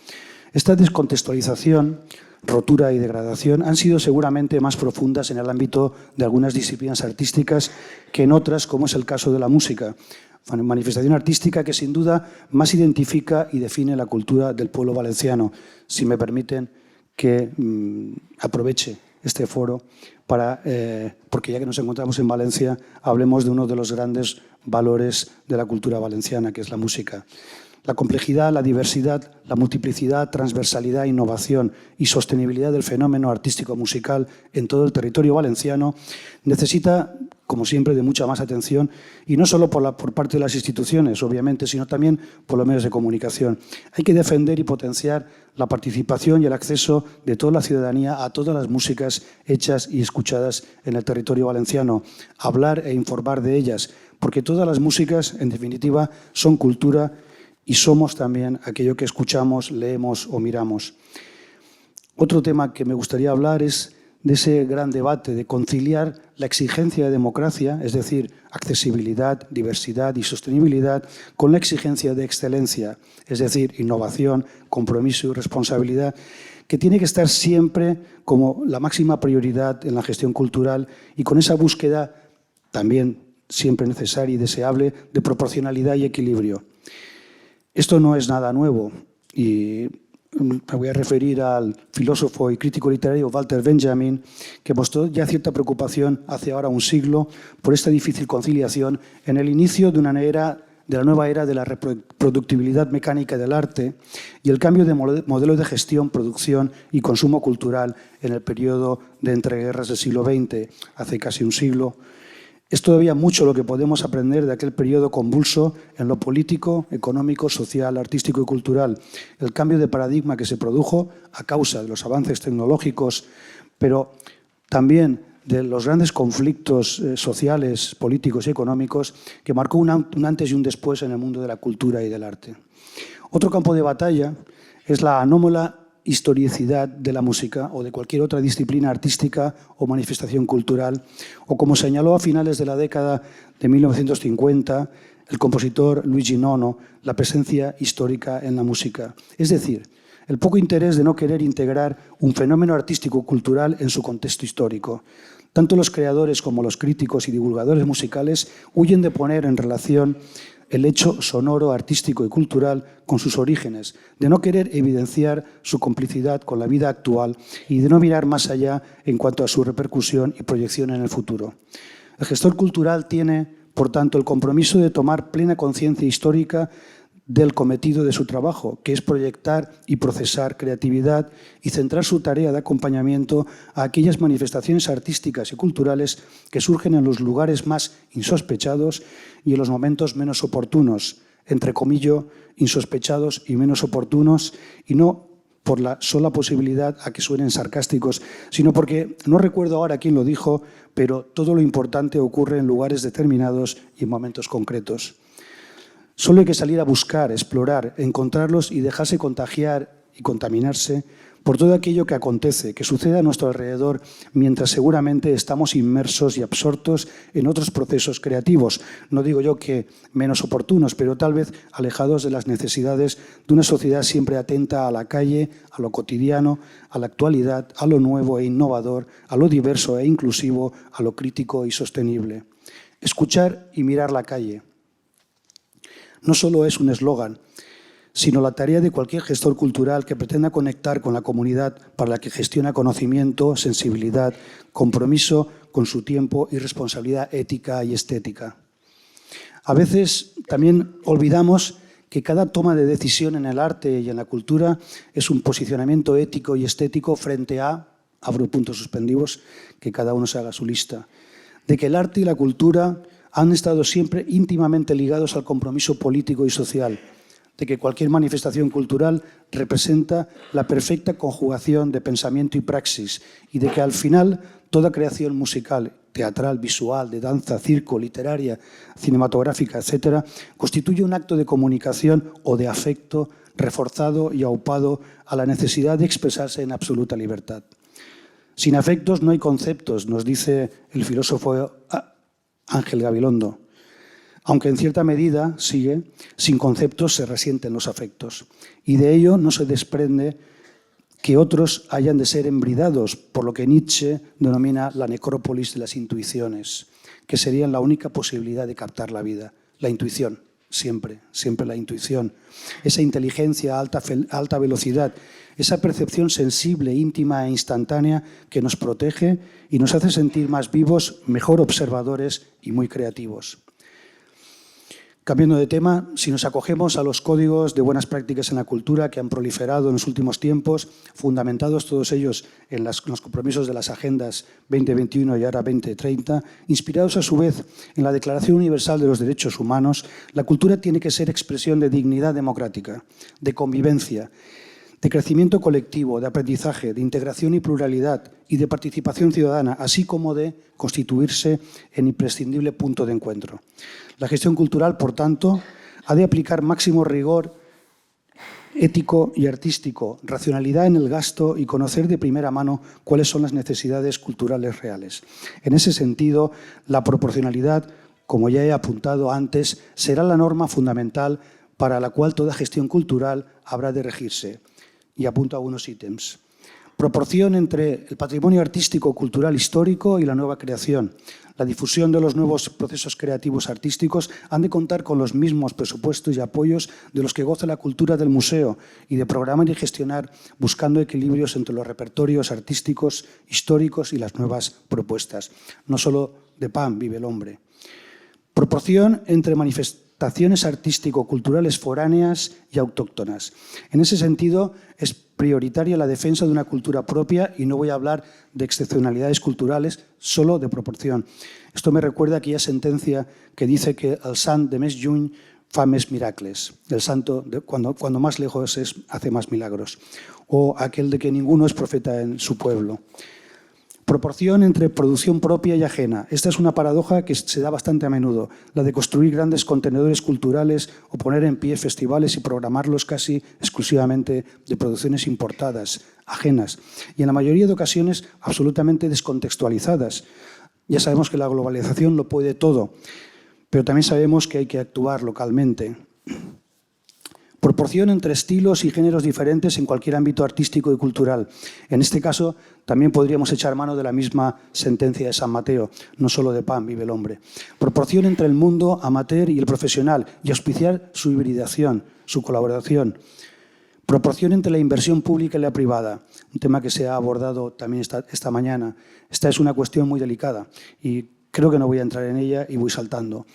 Esta descontextualización, rotura y degradación han sido seguramente más profundas en el ámbito de algunas disciplinas artísticas que en otras, como es el caso de la música, manifestación artística que sin duda más identifica y define la cultura del pueblo valenciano. Si me permiten que aproveche este foro para, porque ya que nos encontramos en Valencia, hablemos de uno de los grandes valores de la cultura valenciana, que es la música. La complejidad, la diversidad, la multiplicidad, transversalidad, innovación y sostenibilidad del fenómeno artístico musical en todo el territorio valenciano necesita, como siempre, de mucha más atención, y no solo por parte de las instituciones, obviamente, sino también por los medios de comunicación. Hay que defender y potenciar la participación y el acceso de toda la ciudadanía a todas las músicas hechas y escuchadas en el territorio valenciano, hablar e informar de ellas, porque todas las músicas, en definitiva, son cultura y somos también aquello que escuchamos, leemos o miramos. Otro tema que me gustaría hablar es de ese gran debate de conciliar la exigencia de democracia, es decir, accesibilidad, diversidad y sostenibilidad, con la exigencia de excelencia, es decir, innovación, compromiso y responsabilidad, que tiene que estar siempre como la máxima prioridad en la gestión cultural y con esa búsqueda también siempre necesaria y deseable de proporcionalidad y equilibrio. Esto no es nada nuevo y me voy a referir al filósofo y crítico literario Walter Benjamin, que mostró ya cierta preocupación hace ahora un siglo por esta difícil conciliación en el inicio de la nueva era de la reproductibilidad mecánica del arte y el cambio de modelo de gestión, producción y consumo cultural en el periodo de entreguerras del siglo XX, hace casi un siglo. Es todavía mucho lo que podemos aprender de aquel periodo convulso en lo político, económico, social, artístico y cultural. El cambio de paradigma que se produjo a causa de los avances tecnológicos, pero también de los grandes conflictos sociales, políticos y económicos que marcó un antes y un después en el mundo de la cultura y del arte. Otro campo de batalla es la anómala historicidad de la música o de cualquier otra disciplina artística o manifestación cultural, o como señaló a finales de la década de 1950 el compositor Luigi Nono, la presencia histórica en la música. Es decir, el poco interés de no querer integrar un fenómeno artístico-cultural en su contexto histórico. Tanto los creadores como los críticos y divulgadores musicales huyen de poner en relación el hecho sonoro, artístico y cultural con sus orígenes, de no querer evidenciar su complicidad con la vida actual y de no mirar más allá en cuanto a su repercusión y proyección en el futuro. El gestor cultural tiene, por tanto, el compromiso de tomar plena conciencia histórica del cometido de su trabajo, que es proyectar y procesar creatividad y centrar su tarea de acompañamiento a aquellas manifestaciones artísticas y culturales que surgen en los lugares más insospechados y en los momentos menos oportunos, entre comillas, insospechados y menos oportunos, y no por la sola posibilidad a que suenen sarcásticos, sino porque, no recuerdo ahora quién lo dijo, pero todo lo importante ocurre en lugares determinados y en momentos concretos. Solo hay que salir a buscar, explorar, encontrarlos y dejarse contagiar y contaminarse por todo aquello que acontece, que sucede a nuestro alrededor, mientras seguramente estamos inmersos y absortos en otros procesos creativos. No digo yo que menos oportunos, pero tal vez alejados de las necesidades de una sociedad siempre atenta a la calle, a lo cotidiano, a la actualidad, a lo nuevo e innovador, a lo diverso e inclusivo, a lo crítico y sostenible. Escuchar y mirar la calle no solo es un eslogan, sino la tarea de cualquier gestor cultural que pretenda conectar con la comunidad para la que gestiona conocimiento, sensibilidad, compromiso con su tiempo y responsabilidad ética y estética. A veces también olvidamos que cada toma de decisión en el arte y en la cultura es un posicionamiento ético y estético frente a, abro puntos suspensivos, que cada uno se haga su lista, de que el arte y la cultura han estado siempre íntimamente ligados al compromiso político y social, de que cualquier manifestación cultural representa la perfecta conjugación de pensamiento y praxis y de que al final toda creación musical, teatral, visual, de danza, circo, literaria, cinematográfica, etc., constituye un acto de comunicación o de afecto reforzado y aupado a la necesidad de expresarse en absoluta libertad. Sin afectos no hay conceptos, nos dice el filósofo Ángel Gabilondo. Aunque en cierta medida, sigue, sin conceptos se resienten los afectos. Y de ello no se desprende que otros hayan de ser embridados, por lo que Nietzsche denomina la necrópolis de las intuiciones, que serían la única posibilidad de captar la vida. La intuición, siempre, siempre la intuición. Esa inteligencia a alta velocidad, esa percepción sensible, íntima e instantánea que nos protege y nos hace sentir más vivos, mejor observadores y muy creativos. Cambiando de tema, si nos acogemos a los códigos de buenas prácticas en la cultura que han proliferado en los últimos tiempos, fundamentados todos ellos en los compromisos de las agendas 2021 y ahora 2030, inspirados a su vez en la Declaración Universal de los Derechos Humanos, la cultura tiene que ser expresión de dignidad democrática, de convivencia, de crecimiento colectivo, de aprendizaje, de integración y pluralidad y de participación ciudadana, así como de constituirse en imprescindible punto de encuentro. La gestión cultural, por tanto, ha de aplicar máximo rigor ético y artístico, racionalidad en el gasto y conocer de primera mano cuáles son las necesidades culturales reales. En ese sentido, la proporcionalidad, como ya he apuntado antes, será la norma fundamental para la cual toda gestión cultural habrá de regirse. Y apunto algunos ítems. Proporción entre el patrimonio artístico, cultural, histórico y la nueva creación. La difusión de los nuevos procesos creativos artísticos han de contar con los mismos presupuestos y apoyos de los que goza la cultura del museo y de programar y gestionar buscando equilibrios entre los repertorios artísticos, históricos y las nuevas propuestas. No solo de pan vive el hombre. Proporción entre manifestaciones artístico-culturales foráneas y autóctonas. En ese sentido, es prioritaria la defensa de una cultura propia y no voy a hablar de excepcionalidades culturales, solo de proporción. Esto me recuerda a aquella sentencia que dice que el sant de més lluny fa més miracles. El santo, cuando más lejos es, hace más milagros. O aquel de que ninguno es profeta en su pueblo. Proporción entre producción propia y ajena. Esta es una paradoja que se da bastante a menudo, la de construir grandes contenedores culturales o poner en pie festivales y programarlos casi exclusivamente de producciones importadas, ajenas, y en la mayoría de ocasiones absolutamente descontextualizadas. Ya sabemos que la globalización lo puede todo, pero también sabemos que hay que actuar localmente. Proporción entre estilos y géneros diferentes en cualquier ámbito artístico y cultural. En este caso, también podríamos echar mano de la misma sentencia de San Mateo, no solo de pan vive el hombre. Proporción entre el mundo amateur y el profesional y auspiciar su hibridación, su colaboración. Proporción entre la inversión pública y la privada, un tema que se ha abordado también esta mañana. Esta es una cuestión muy delicada y creo que no voy a entrar en ella y voy saltando.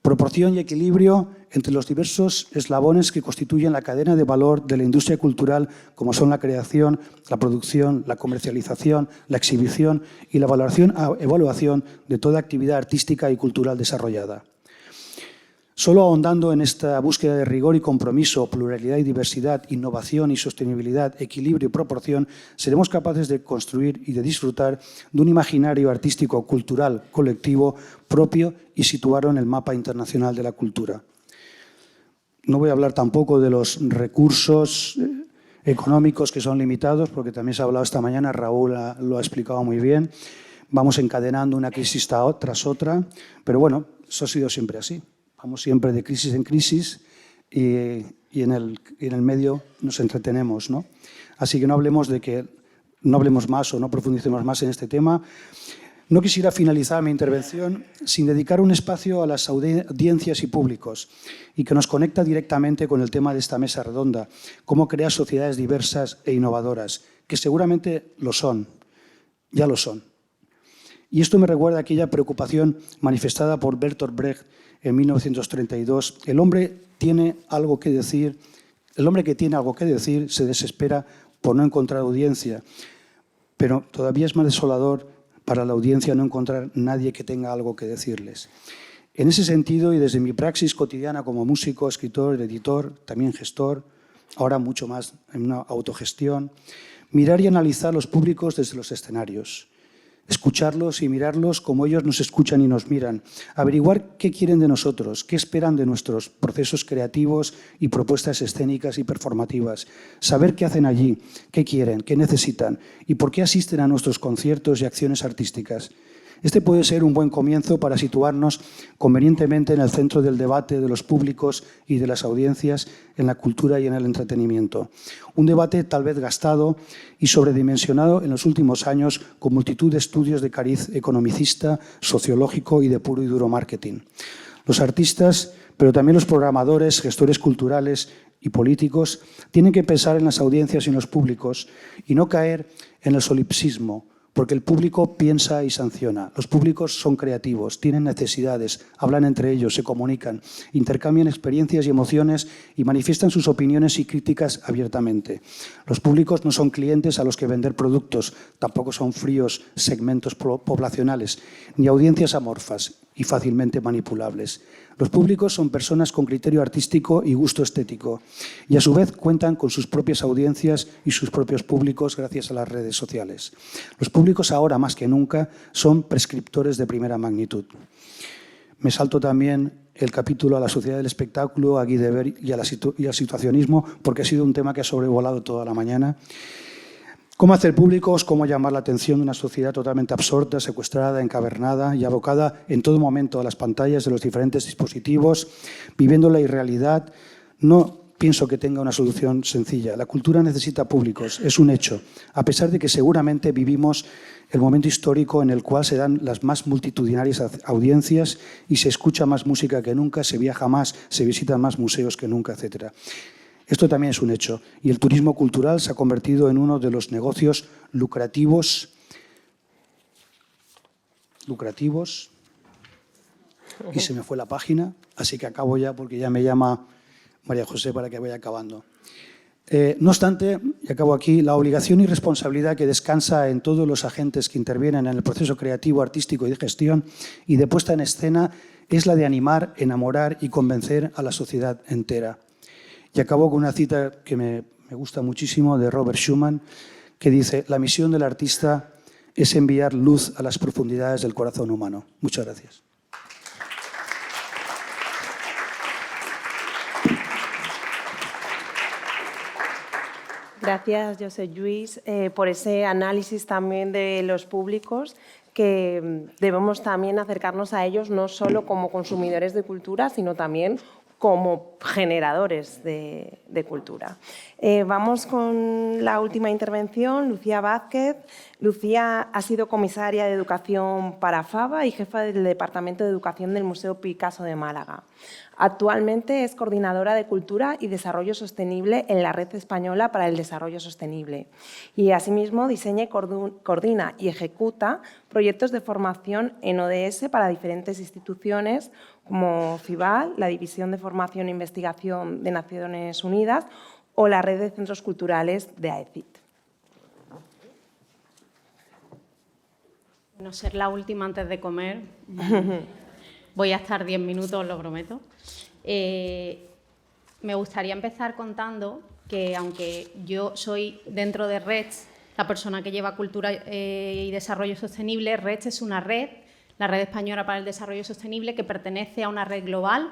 Proporción y equilibrio entre los diversos eslabones que constituyen la cadena de valor de la industria cultural, como son la creación, la producción, la comercialización, la exhibición y la evaluación de toda actividad artística y cultural desarrollada. Solo ahondando en esta búsqueda de rigor y compromiso, pluralidad y diversidad, innovación y sostenibilidad, equilibrio y proporción, seremos capaces de construir y de disfrutar de un imaginario artístico, cultural, colectivo, propio y situarlo en el mapa internacional de la cultura. No voy a hablar tampoco de los recursos económicos que son limitados, porque también se ha hablado esta mañana, Raúl lo ha explicado muy bien. Vamos encadenando una crisis tras otra, pero bueno, eso ha sido siempre así. Vamos siempre de crisis en crisis y en el medio nos entretenemos, ¿no? Así que no hablemos más o no profundicemos más en este tema. No quisiera finalizar mi intervención sin dedicar un espacio a las audiencias y públicos y que nos conecta directamente con el tema de esta mesa redonda, cómo crear sociedades diversas e innovadoras, que seguramente lo son, ya lo son. Y esto me recuerda a aquella preocupación manifestada por Bertolt Brecht en 1932. El hombre que tiene algo que decir se desespera por no encontrar audiencia, pero todavía es más desolador para la audiencia no encontrar nadie que tenga algo que decirles. En ese sentido, y desde mi praxis cotidiana como músico, escritor, editor, también gestor, ahora mucho más en una autogestión, mirar y analizar los públicos desde los escenarios, escucharlos y mirarlos como ellos nos escuchan y nos miran, averiguar qué quieren de nosotros, qué esperan de nuestros procesos creativos y propuestas escénicas y performativas, saber qué hacen allí, qué quieren, qué necesitan y por qué asisten a nuestros conciertos y acciones artísticas. Este puede ser un buen comienzo para situarnos convenientemente en el centro del debate de los públicos y de las audiencias en la cultura y en el entretenimiento. Un debate tal vez gastado y sobredimensionado en los últimos años con multitud de estudios de cariz economicista, sociológico y de puro y duro marketing. Los artistas, pero también los programadores, gestores culturales y políticos tienen que pensar en las audiencias y en los públicos y no caer en el solipsismo, porque el público piensa y sanciona. Los públicos son creativos, tienen necesidades, hablan entre ellos, se comunican, intercambian experiencias y emociones y manifiestan sus opiniones y críticas abiertamente. Los públicos no son clientes a los que vender productos, tampoco son fríos segmentos poblacionales, ni audiencias amorfas y fácilmente manipulables. Los públicos son personas con criterio artístico y gusto estético y a su vez cuentan con sus propias audiencias y sus propios públicos gracias a las redes sociales. Los públicos ahora más que nunca son prescriptores de primera magnitud. Me salto también el capítulo a la sociedad del espectáculo, a Guy Debord y al situacionismo porque ha sido un tema que ha sobrevolado toda la mañana. ¿Cómo hacer públicos? ¿Cómo llamar la atención de una sociedad totalmente absorta, secuestrada, encavernada y abocada en todo momento a las pantallas de los diferentes dispositivos, viviendo la irrealidad? No pienso que tenga una solución sencilla. La cultura necesita públicos, es un hecho, a pesar de que seguramente vivimos el momento histórico en el cual se dan las más multitudinarias audiencias y se escucha más música que nunca, se viaja más, se visitan más museos que nunca, etc. Esto también es un hecho y el turismo cultural se ha convertido en uno de los negocios lucrativos y se me fue la página, así que acabo ya porque ya me llama María José para que vaya acabando. No obstante, y acabo aquí, la obligación y responsabilidad que descansa en todos los agentes que intervienen en el proceso creativo, artístico y de gestión y de puesta en escena es la de animar, enamorar y convencer a la sociedad entera. Y acabo con una cita que me gusta muchísimo de Robert Schumann, que dice: la misión del artista es enviar luz a las profundidades del corazón humano. Muchas gracias. Gracias, José Lluís, por ese análisis también de los públicos, que debemos también acercarnos a ellos no solo como consumidores de cultura, sino también como generadores de cultura. Vamos con la última intervención, Lucía Vázquez. Lucía ha sido comisaria de Educación para Faba y jefa del Departamento de Educación del Museo Picasso de Málaga. Actualmente es coordinadora de Cultura y Desarrollo Sostenible en la Red Española para el Desarrollo Sostenible y, asimismo, diseña, coordina y ejecuta proyectos de formación en ODS para diferentes instituciones como FIBAL, la División de Formación e Investigación de Naciones Unidas o la Red de Centros Culturales de AECIT. Bueno, ser la última antes de comer. Voy a estar 10 minutos, os lo prometo. Me gustaría empezar contando que, aunque yo soy dentro de REDS la persona que lleva cultura y desarrollo sostenible, REDS es una red, la Red Española para el Desarrollo Sostenible, que pertenece a una red global,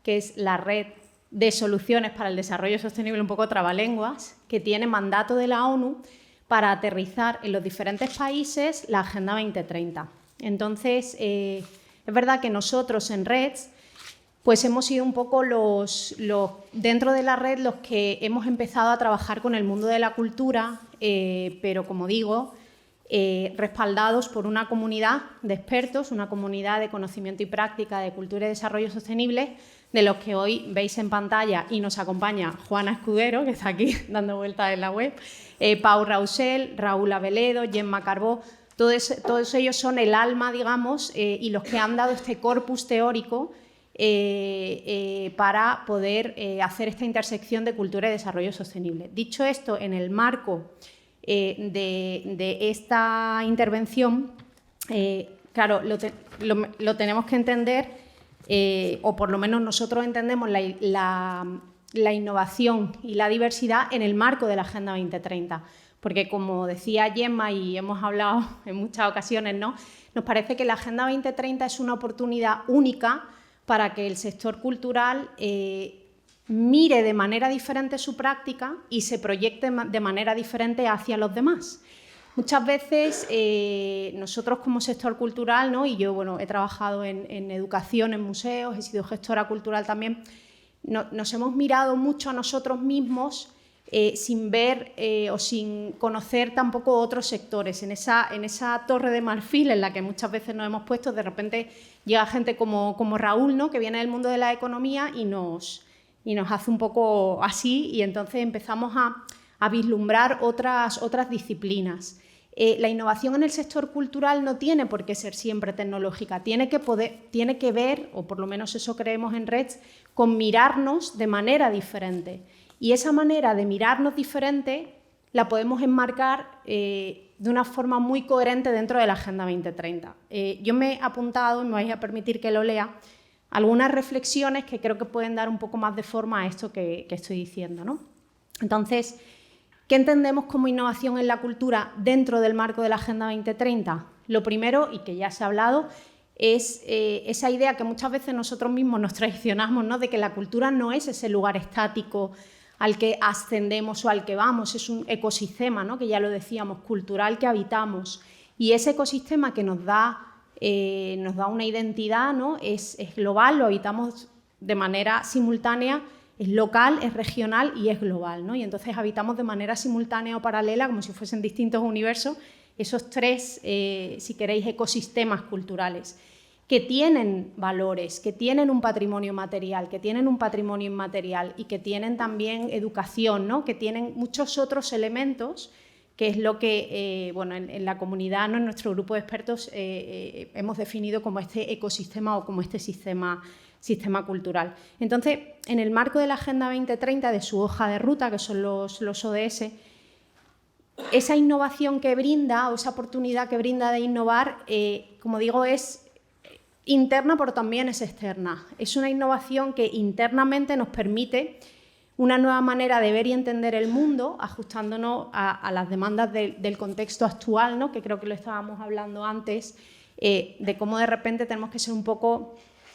que es la Red de Soluciones para el Desarrollo Sostenible, un poco trabalenguas, que tiene mandato de la ONU para aterrizar en los diferentes países la Agenda 2030. Entonces, es verdad que nosotros en REDS pues hemos sido un poco dentro de la red los que hemos empezado a trabajar con el mundo de la cultura, pero como digo, respaldados por una comunidad de expertos, una comunidad de conocimiento y práctica de cultura y desarrollo sostenible, de los que hoy veis en pantalla y nos acompaña Juana Escudero, que está aquí dando vueltas en la web, Pau Rausel, Raúl Aveledo, Gemma Carbó. Todos ellos son el alma, digamos, y los que han dado este corpus teórico para poder hacer esta intersección de cultura y desarrollo sostenible. Dicho esto, en el marco de esta intervención, claro, lo tenemos que entender, o por lo menos nosotros entendemos la innovación y la diversidad en el marco de la Agenda 2030. Porque, como decía Gemma y hemos hablado en muchas ocasiones, ¿no?, nos parece que la Agenda 2030 es una oportunidad única para que el sector cultural mire de manera diferente su práctica y se proyecte de manera diferente hacia los demás. Muchas veces nosotros como sector cultural, ¿no?, y yo bueno, he trabajado en educación, en museos, he sido gestora cultural también, nos hemos mirado mucho a nosotros mismos sin ver o sin conocer tampoco otros sectores. En esa torre de marfil en la que muchas veces nos hemos puesto, de repente llega gente como Raúl, ¿no?, que viene del mundo de la economía y nos hace un poco así, y entonces empezamos a vislumbrar otras disciplinas. La innovación en el sector cultural no tiene por qué ser siempre tecnológica, tiene que ver, o por lo menos eso creemos en REDS, con mirarnos de manera diferente. Y esa manera de mirarnos diferente la podemos enmarcar de una forma muy coherente dentro de la Agenda 2030. Yo me he apuntado, y me vais a permitir que lo lea, algunas reflexiones que creo que pueden dar un poco más de forma a esto que estoy diciendo, ¿no? Entonces, ¿qué entendemos como innovación en la cultura dentro del marco de la Agenda 2030? Lo primero, y que ya se ha hablado, es esa idea que muchas veces nosotros mismos nos traicionamos, ¿no?, de que la cultura no es ese lugar estático al que ascendemos o al que vamos, es un ecosistema, ¿no?, que ya lo decíamos, cultural, que habitamos. Y ese ecosistema que nos da una identidad, ¿no?, es global, lo habitamos de manera simultánea, es local, es regional y es global, ¿no? Y entonces habitamos de manera simultánea o paralela, como si fuesen distintos universos, esos tres, si queréis, ecosistemas culturales, que tienen valores, que tienen un patrimonio material, que tienen un patrimonio inmaterial y que tienen también educación, ¿no?, que tienen muchos otros elementos, que es lo que bueno, en la comunidad, ¿no?, en nuestro grupo de expertos hemos definido como este ecosistema o como este sistema cultural. Entonces, en el marco de la Agenda 2030, de su hoja de ruta, que son los ODS, esa innovación que brinda, o esa oportunidad que brinda de innovar, como digo, es interna, pero también es externa. Es una innovación que internamente nos permite una nueva manera de ver y entender el mundo, ajustándonos a las demandas del contexto actual, ¿no?, que creo que lo estábamos hablando antes, de cómo de repente tenemos que ser un poco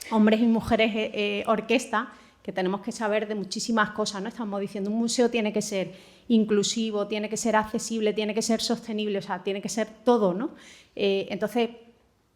hombres y mujeres orquesta, que tenemos que saber de muchísimas cosas, ¿no? Estamos diciendo, un museo tiene que ser inclusivo, tiene que ser accesible, tiene que ser sostenible, o sea, tiene que ser todo, ¿no? Entonces,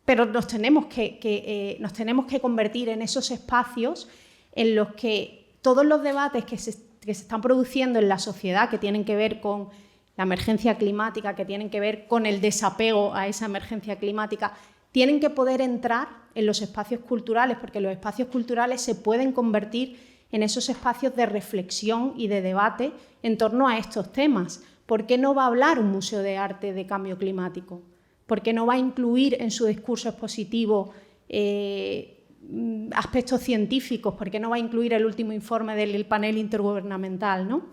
pero nos tenemos que convertir en esos espacios en los que todos los debates que se están produciendo en la sociedad, que tienen que ver con la emergencia climática, que tienen que ver con el desapego a esa emergencia climática, tienen que poder entrar en los espacios culturales, porque los espacios culturales se pueden convertir en esos espacios de reflexión y de debate en torno a estos temas. ¿Por qué no va a hablar un museo de arte de cambio climático? ¿Por qué no va a incluir en su discurso expositivo aspectos científicos? ¿Por qué no va a incluir el último informe del panel intergubernamental, ¿no?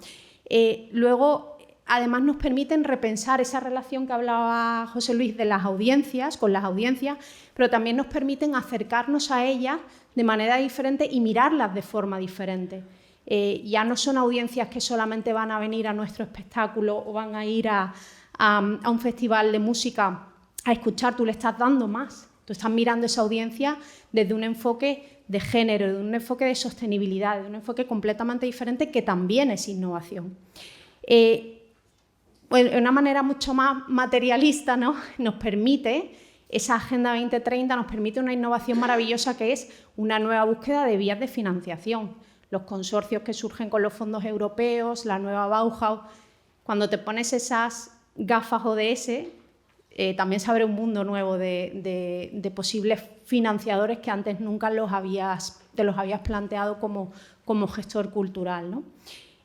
Luego, además nos permiten repensar esa relación que hablaba José Luis de las audiencias, con las audiencias, pero también nos permiten acercarnos a ellas de manera diferente y mirarlas de forma diferente. Ya no son audiencias que solamente van a venir a nuestro espectáculo o van a ir a un festival de música a escuchar, tú le estás dando más. Tú estás mirando esa audiencia desde un enfoque de género, de un enfoque de sostenibilidad, de un enfoque completamente diferente que también es innovación. De una manera mucho más materialista, ¿no? Nos permite, esa Agenda 2030 nos permite una innovación maravillosa que es una nueva búsqueda de vías de financiación. Los consorcios que surgen con los fondos europeos, la nueva Bauhaus. Cuando te pones esas gafas ODS, también se abre un mundo nuevo de posibles financiadores que antes nunca te los habías planteado como gestor cultural, ¿no?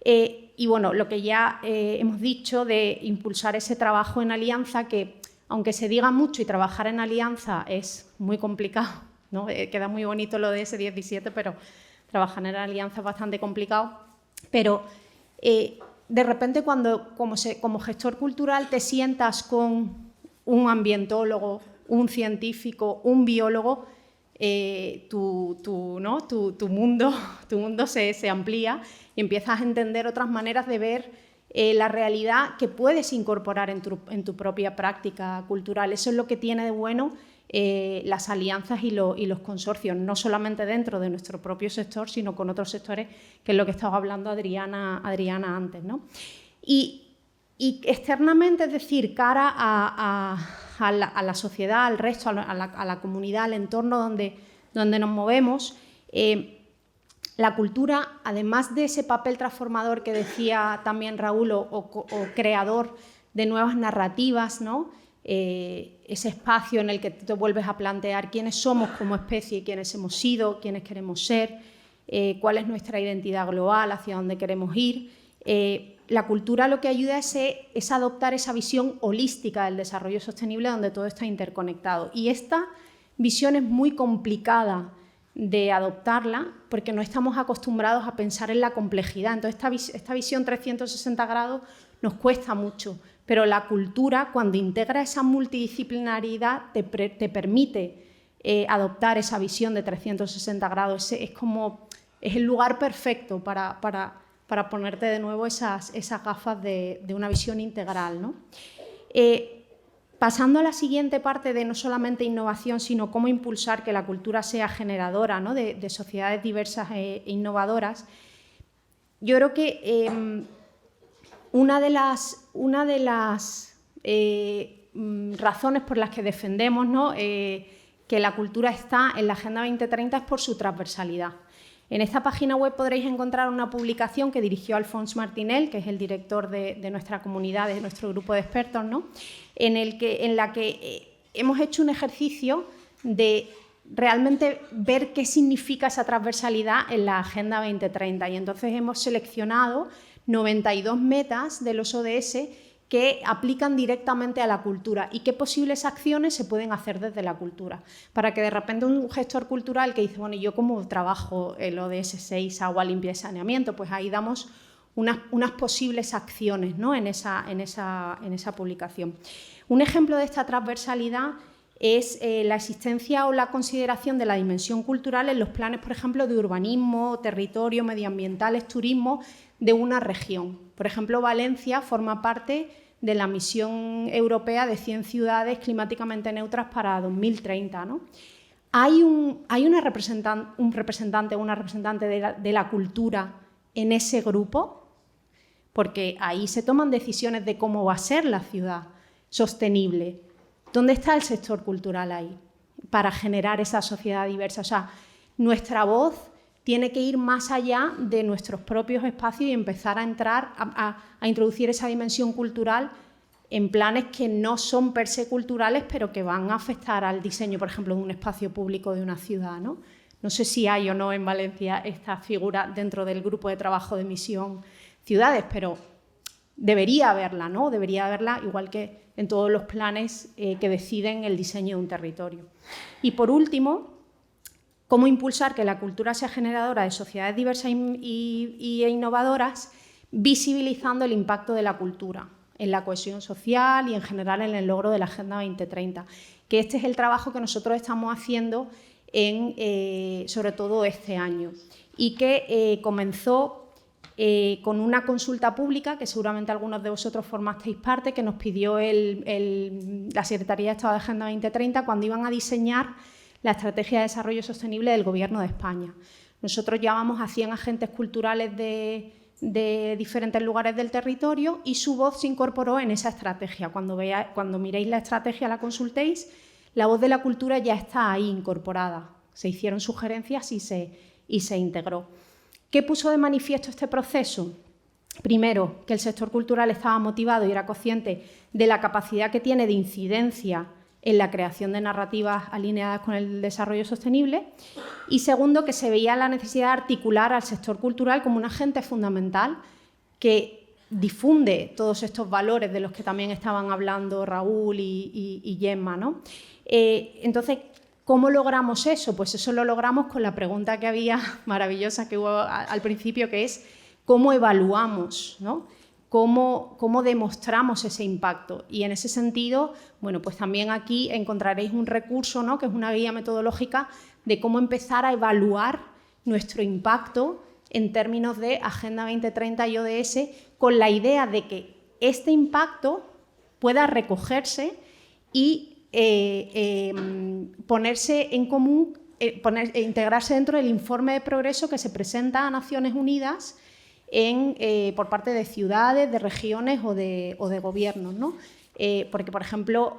Y bueno, lo que ya hemos dicho de impulsar ese trabajo en alianza, que aunque se diga mucho y trabajar en alianza es muy complicado, ¿no? Queda muy bonito lo de ese 17, pero trabajar en alianza es bastante complicado. Pero de repente cuando como gestor cultural te sientas con un ambientólogo, un científico, un biólogo, tu mundo se amplía y empiezas a entender otras maneras de ver la realidad que puedes incorporar en tu propia práctica cultural. Eso es lo que tiene de bueno las alianzas y los consorcios, no solamente dentro de nuestro propio sector, sino con otros sectores, que es lo que estaba hablando Adriana antes, ¿no? Y externamente, es decir, cara a la sociedad, al resto, a la comunidad, al entorno donde nos movemos, la cultura, además de ese papel transformador que decía también Raúl, o creador de nuevas narrativas, ¿no? Ese espacio en el que te vuelves a plantear quiénes somos como especie, quiénes hemos sido, quiénes queremos ser, cuál es nuestra identidad global, hacia dónde queremos ir. La cultura lo que ayuda es adoptar esa visión holística del desarrollo sostenible donde todo está interconectado. Y esta visión es muy complicada de adoptarla porque no estamos acostumbrados a pensar en la complejidad. Entonces esta visión 360 grados nos cuesta mucho, pero la cultura, cuando integra esa multidisciplinaridad, te permite adoptar esa visión de 360 grados. Es el lugar perfecto para ponerte de nuevo esas gafas de una visión integral, ¿no? Pasando a la siguiente parte de no solamente innovación, sino cómo impulsar que la cultura sea generadora, ¿no? de sociedades diversas e innovadoras, yo creo que una de las razones por las que defendemos, ¿no? Que la cultura está en la Agenda 2030 es por su transversalidad. En esta página web podréis encontrar una publicación que dirigió Alfons Martinel, que es el director de nuestra comunidad, de nuestro grupo de expertos, ¿no? en la que hemos hecho un ejercicio de realmente ver qué significa esa transversalidad en la Agenda 2030. Y entonces hemos seleccionado 92 metas de los ODS que aplican directamente a la cultura y qué posibles acciones se pueden hacer desde la cultura. Para que de repente un gestor cultural que dice, bueno, ¿y yo cómo trabajo el ODS 6, agua limpia y saneamiento? Pues ahí damos unas posibles acciones, ¿no? en esa publicación. Un ejemplo de esta transversalidad es la existencia o la consideración de la dimensión cultural en los planes, por ejemplo, de urbanismo, territorio, medioambientales, turismo de una región. Por ejemplo, Valencia forma parte de la misión europea de 100 ciudades climáticamente neutras para 2030, ¿no? Hay un representante o una representante de la cultura en ese grupo, porque ahí se toman decisiones de cómo va a ser la ciudad sostenible. ¿Dónde está el sector cultural ahí para generar esa sociedad diversa? O sea, nuestra voz tiene que ir más allá de nuestros propios espacios y empezar a entrar a introducir esa dimensión cultural en planes que no son per se culturales, pero que van a afectar al diseño, por ejemplo, de un espacio público de una ciudad, ¿no? No sé si hay o no en Valencia esta figura dentro del grupo de trabajo de Misión Ciudades, pero debería haberla, ¿no? Debería haberla, igual que en todos los planes que deciden el diseño de un territorio. Y por último, cómo impulsar que la cultura sea generadora de sociedades diversas e innovadoras, visibilizando el impacto de la cultura en la cohesión social y en general en el logro de la Agenda 2030, que este es el trabajo que nosotros estamos haciendo sobre todo este año y que comenzó con una consulta pública que seguramente algunos de vosotros formasteis parte, que nos pidió la Secretaría de Estado de Agenda 2030 cuando iban a diseñar la Estrategia de Desarrollo Sostenible del Gobierno de España. Nosotros llamamos a 100 agentes culturales de diferentes lugares del territorio y su voz se incorporó en esa estrategia. Cuando miréis la estrategia, la consultéis, la voz de la cultura ya está ahí incorporada. Se hicieron sugerencias y se integró. ¿Qué puso de manifiesto este proceso? Primero, que el sector cultural estaba motivado y era consciente de la capacidad que tiene de incidencia en la creación de narrativas alineadas con el desarrollo sostenible. Y segundo, que se veía la necesidad de articular al sector cultural como un agente fundamental que difunde todos estos valores de los que también estaban hablando Raúl y Gemma, ¿no? Entonces, ¿cómo logramos eso? Pues eso lo logramos con la pregunta que había maravillosa que hubo al principio, que es ¿cómo evaluamos, ¿no? ¿Cómo demostramos ese impacto? Y en ese sentido, bueno, pues también aquí encontraréis un recurso, ¿no?, que es una guía metodológica de cómo empezar a evaluar nuestro impacto en términos de Agenda 2030 y ODS, con la idea de que este impacto pueda recogerse y ponerse en común, integrarse dentro del informe de progreso que se presenta a Naciones Unidas por parte de ciudades, de regiones o de gobiernos, ¿no? Porque, por ejemplo,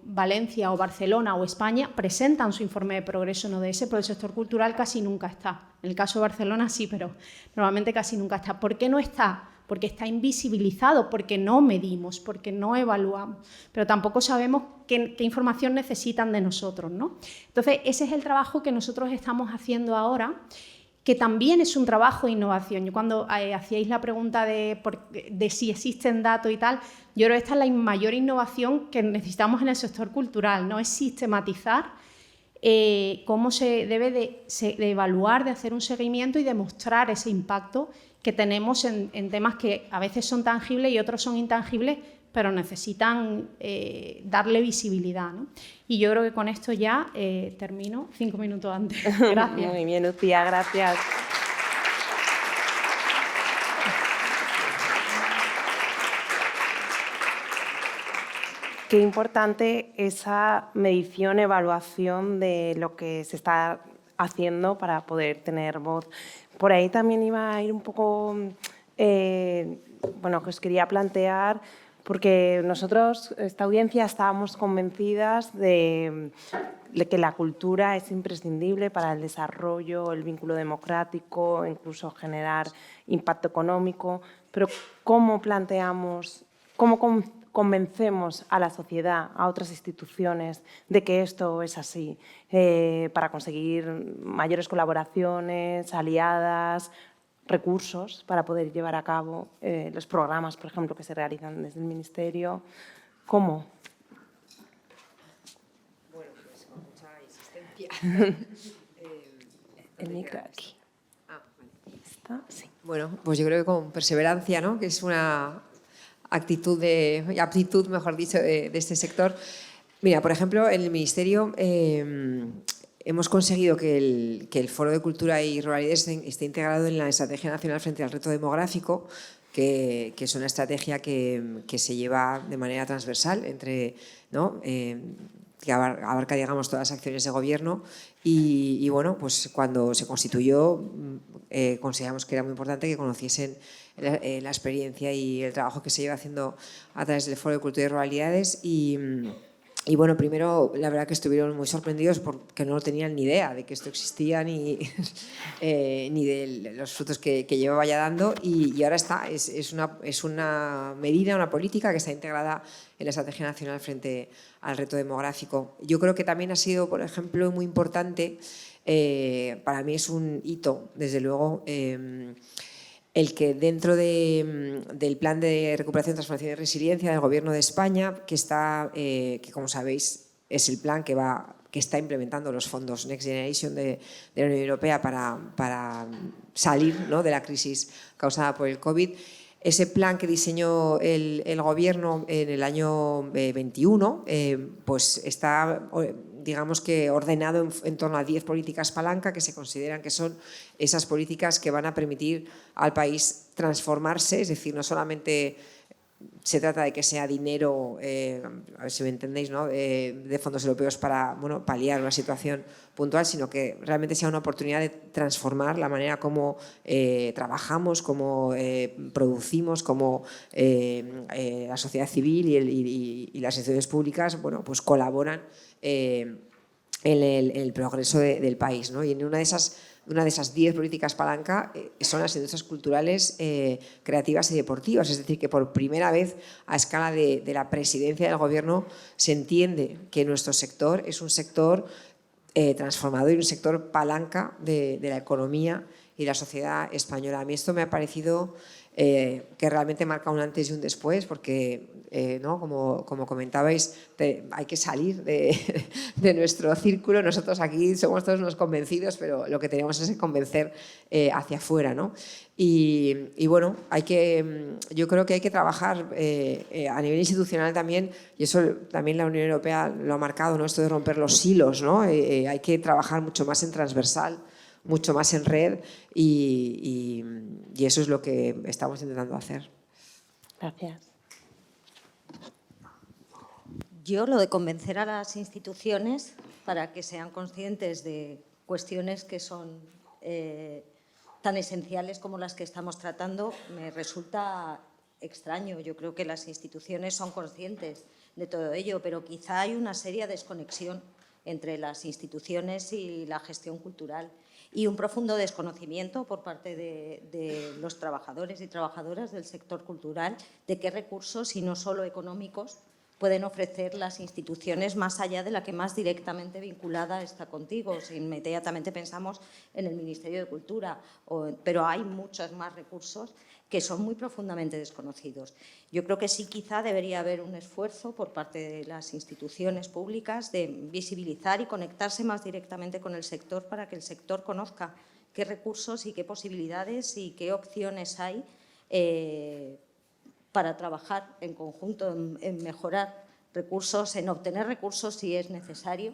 Valencia o Barcelona o España presentan su informe de progreso en ODS, pero el sector cultural casi nunca está. En el caso de Barcelona sí, pero normalmente casi nunca está. ¿Por qué no está? Porque está invisibilizado, porque no medimos, porque no evaluamos, pero tampoco sabemos qué información necesitan de nosotros, ¿no? Entonces, ese es el trabajo que nosotros estamos haciendo ahora, que también es un trabajo de innovación. Yo cuando hacíais la pregunta de si existen datos y tal, yo creo que esta es la mayor innovación que necesitamos en el sector cultural, ¿no? Es sistematizar cómo se debe de evaluar, de hacer un seguimiento y demostrar ese impacto que tenemos en temas que a veces son tangibles y otros son intangibles, pero necesitan darle visibilidad, ¿no? Y yo creo que con esto ya termino 5 minutos antes. Gracias. Muy bien, Lucía, gracias. Qué importante esa medición, evaluación de lo que se está haciendo para poder tener voz. Por ahí también iba a ir un poco, bueno, que os quería plantear, porque nosotros, esta audiencia, estábamos convencidas de que la cultura es imprescindible para el desarrollo, el vínculo democrático, incluso generar impacto económico, pero ¿cómo planteamos, cómo convencemos a la sociedad, a otras instituciones, de que esto es así, para conseguir mayores colaboraciones, aliadas, recursos para poder llevar a cabo los programas, por ejemplo, que se realizan desde el Ministerio? ¿Cómo? Bueno, pues con mucha insistencia. El micro aquí. Ah, vale. ¿Está? Sí. Bueno, pues yo creo que con perseverancia, ¿no?, que es una aptitud, mejor dicho, de este sector. Mira, por ejemplo, en el Ministerio hemos conseguido que el Foro de Cultura y Ruralidades esté integrado en la Estrategia Nacional frente al Reto Demográfico, que es una estrategia que se lleva de manera transversal entre, ¿no?, que abarca, digamos, todas las acciones de gobierno y bueno, pues cuando se constituyó consideramos que era muy importante que conociesen la experiencia y el trabajo que se lleva haciendo a través del Foro de Cultura y Ruralidades y bueno, primero la verdad que estuvieron muy sorprendidos porque no tenían ni idea de que esto existía ni de los frutos que llevaba ya dando y ahora está, es una medida, una política que está integrada en la Estrategia Nacional frente al reto demográfico. Yo creo que también ha sido, por ejemplo, muy importante, para mí es un hito, desde luego, el que dentro del Plan de Recuperación, Transformación y Resiliencia del Gobierno de España, que como sabéis, es el plan que va que está implementando los fondos Next Generation de la Unión Europea para salir, ¿no?, de la crisis causada por el COVID. Ese plan que diseñó el Gobierno en el año 21 pues está, digamos que, ordenado en torno a 10 políticas palanca que se consideran que son esas políticas que van a permitir al país transformarse, es decir, no solamente se trata de que sea dinero, a ver si me entendéis, ¿no?, de fondos europeos para, bueno, paliar una situación puntual, sino que realmente sea una oportunidad de transformar la manera como trabajamos, cómo producimos, cómo la sociedad civil y las instituciones públicas, bueno, pues colaboran en el progreso del país, ¿no? Y en una de esas 10 políticas palanca son las industrias culturales, creativas y deportivas. Es decir, que por primera vez a escala de la presidencia del Gobierno se entiende que nuestro sector es un sector transformador y un sector palanca de la economía y la sociedad española. A mí esto me ha parecido que realmente marca un antes y un después, porque, ¿no?, como comentabais, hay que salir de nuestro círculo. Nosotros aquí somos todos unos convencidos, pero lo que tenemos es que convencer hacia afuera, ¿no? Y bueno, yo creo que hay que trabajar a nivel institucional también, y eso también la Unión Europea lo ha marcado, ¿no?, esto de romper los hilos, ¿no? Hay que trabajar mucho más en transversal, mucho más en red, y eso es lo que estamos intentando hacer. Gracias. Yo lo de convencer a las instituciones para que sean conscientes de cuestiones que son tan esenciales como las que estamos tratando me resulta extraño. Yo creo que las instituciones son conscientes de todo ello, pero quizá hay una seria desconexión entre las instituciones y la gestión cultural y un profundo desconocimiento por parte de los trabajadores y trabajadoras del sector cultural de qué recursos, y no solo económicos, pueden ofrecer las instituciones más allá de la que más directamente vinculada está contigo. Si inmediatamente pensamos en el Ministerio de Cultura, pero hay muchos más recursos que son muy profundamente desconocidos. Yo creo que sí, quizá debería haber un esfuerzo por parte de las instituciones públicas de visibilizar y conectarse más directamente con el sector para que el sector conozca qué recursos y qué posibilidades y qué opciones hay para trabajar en conjunto en mejorar recursos, en obtener recursos si es necesario.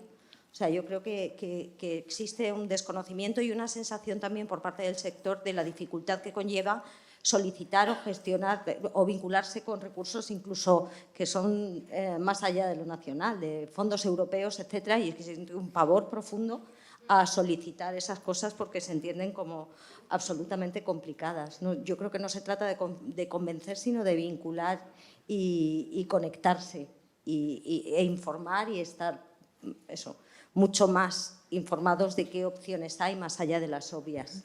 O sea, yo creo que existe un desconocimiento y una sensación también por parte del sector de la dificultad que conlleva solicitar o gestionar o vincularse con recursos incluso que son más allá de lo nacional, de fondos europeos, etcétera, y existe un pavor profundo a solicitar esas cosas porque se entienden como absolutamente complicadas, ¿no? Yo creo que no se trata de convencer, sino de vincular y conectarse e informar y estar mucho más informados de qué opciones hay más allá de las obvias.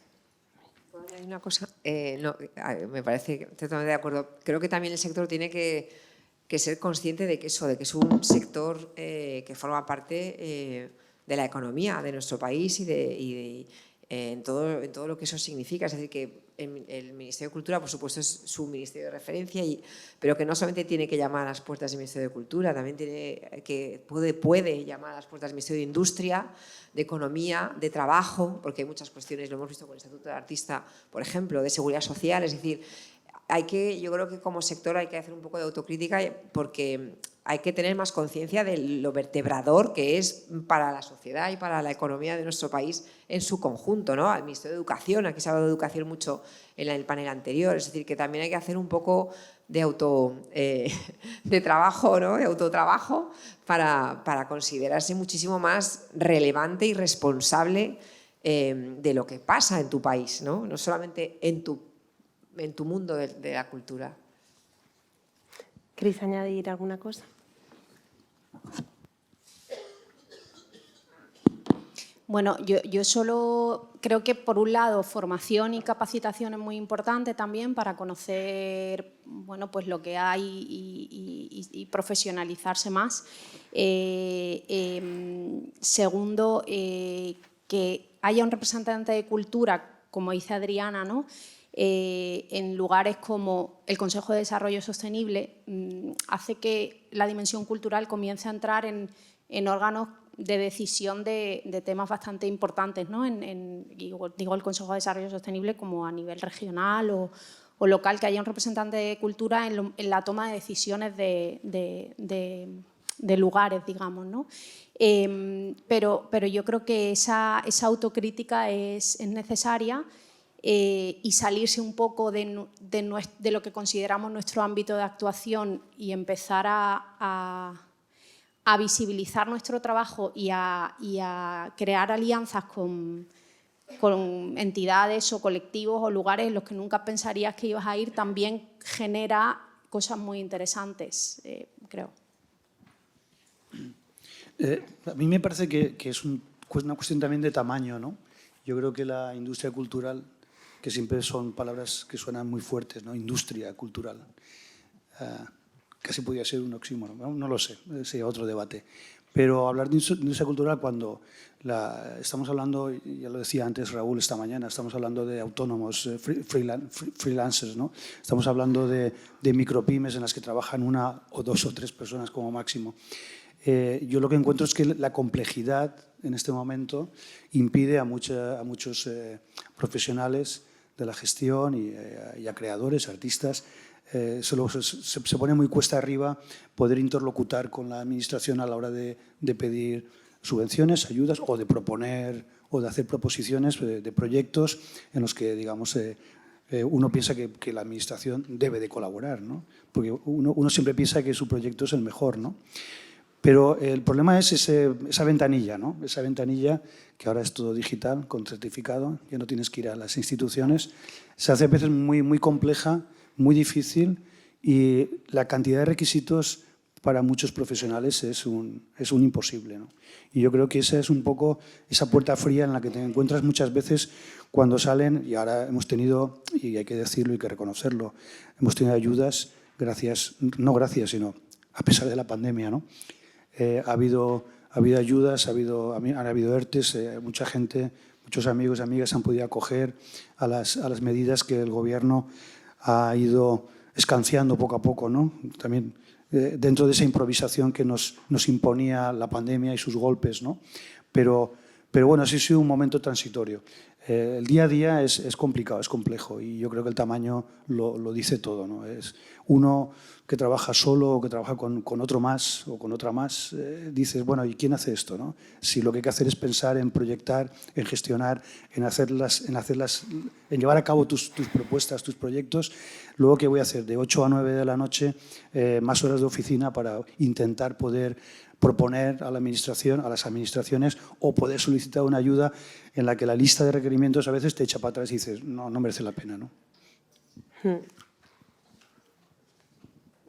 Hay una cosa, me parece totalmente de acuerdo. Creo que también el sector tiene que ser consciente de que es un sector que forma parte de la economía de nuestro país y en todo lo que eso significa. Es decir, que el Ministerio de Cultura, por supuesto, es su ministerio de referencia, pero que no solamente tiene que llamar a las puertas del Ministerio de Cultura, también puede llamar a las puertas del Ministerio de Industria, de Economía, de Trabajo, porque hay muchas cuestiones, lo hemos visto con el Estatuto del Artista, por ejemplo, de Seguridad Social. Es decir, yo creo que como sector hay que hacer un poco de autocrítica, porque hay que tener más conciencia de lo vertebrador que es para la sociedad y para la economía de nuestro país en su conjunto, ¿no? Al Ministerio de Educación, aquí se ha hablado de educación mucho en el panel anterior, es decir, que también hay que hacer un poco de trabajo, ¿no?, de autotrabajo para considerarse muchísimo más relevante y responsable de lo que pasa en tu país, ¿no? No solamente en tu mundo de la cultura. ¿Queréis añadir alguna cosa? Bueno, yo solo creo que, por un lado, formación y capacitación es muy importante también para conocer, bueno, pues lo que hay y profesionalizarse más. Segundo, que haya un representante de cultura, como dice Adriana, ¿no?, en lugares como el Consejo de Desarrollo Sostenible, hace que la dimensión cultural comience a entrar en órganos de decisión de temas bastante importantes, ¿no? Digo, el Consejo de Desarrollo Sostenible como a nivel regional o local, que haya un representante de cultura en la toma de decisiones de lugares, digamos, ¿no? Pero yo creo que esa autocrítica es necesaria, y salirse un poco de lo que consideramos nuestro ámbito de actuación y empezar a visibilizar nuestro trabajo y a crear alianzas con entidades o colectivos o lugares en los que nunca pensarías que ibas a ir, también genera cosas muy interesantes, creo. A mí me parece que es una cuestión también de tamaño, ¿no? Yo creo que la industria cultural, que siempre son palabras que suenan muy fuertes, ¿no? Industria cultural. Casi podría ser un oxímoron, no lo sé, sería otro debate. Pero hablar de industria cultural cuando estamos hablando, ya lo decía antes Raúl esta mañana, estamos hablando de autónomos, freelancers, ¿no? Estamos hablando de micropymes en las que trabajan una o dos o tres personas como máximo. Yo lo que encuentro es que la complejidad en este momento impide a muchos profesionales de la gestión y a creadores, artistas, se pone muy cuesta arriba poder interlocutar con la administración a la hora de pedir subvenciones, ayudas o de proponer o de hacer proposiciones de proyectos en los que, digamos, uno piensa que la administración debe de colaborar, ¿no? Porque uno siempre piensa que su proyecto es el mejor, ¿no? Pero el problema es esa ventanilla, ¿no? Esa ventanilla, que ahora es todo digital, con certificado, ya no tienes que ir a las instituciones, se hace a veces muy compleja, muy difícil, y la cantidad de requisitos para muchos profesionales es un imposible, ¿no? Y yo creo que esa es un poco esa puerta fría en la que te encuentras muchas veces cuando salen, y ahora hemos tenido, y hay que decirlo y hay que reconocerlo, hemos tenido ayudas sino a pesar de la pandemia, ¿no? Ha habido ayudas, han habido ERTEs, mucha gente, muchos amigos y amigas han podido acoger a las medidas que el Gobierno ha ido escanciando poco a poco, ¿no? También dentro de esa improvisación que nos imponía la pandemia y sus golpes, ¿no? Pero bueno, sí ha sido un momento transitorio. El día a día es complicado, es complejo, y yo creo que el tamaño lo dice todo, ¿no? Es uno que trabaja solo o que trabaja con otro más o con otra más, dices, bueno, ¿y quién hace esto, no? Si lo que hay que hacer es pensar en proyectar, en gestionar, en llevar a cabo tus propuestas, tus proyectos, luego ¿qué voy a hacer? De 8 a 9 de la noche, más horas de oficina para intentar poder proponer a las administraciones o poder solicitar una ayuda en la que la lista de requerimientos a veces te echa para atrás y dices, no merece la pena, ¿no?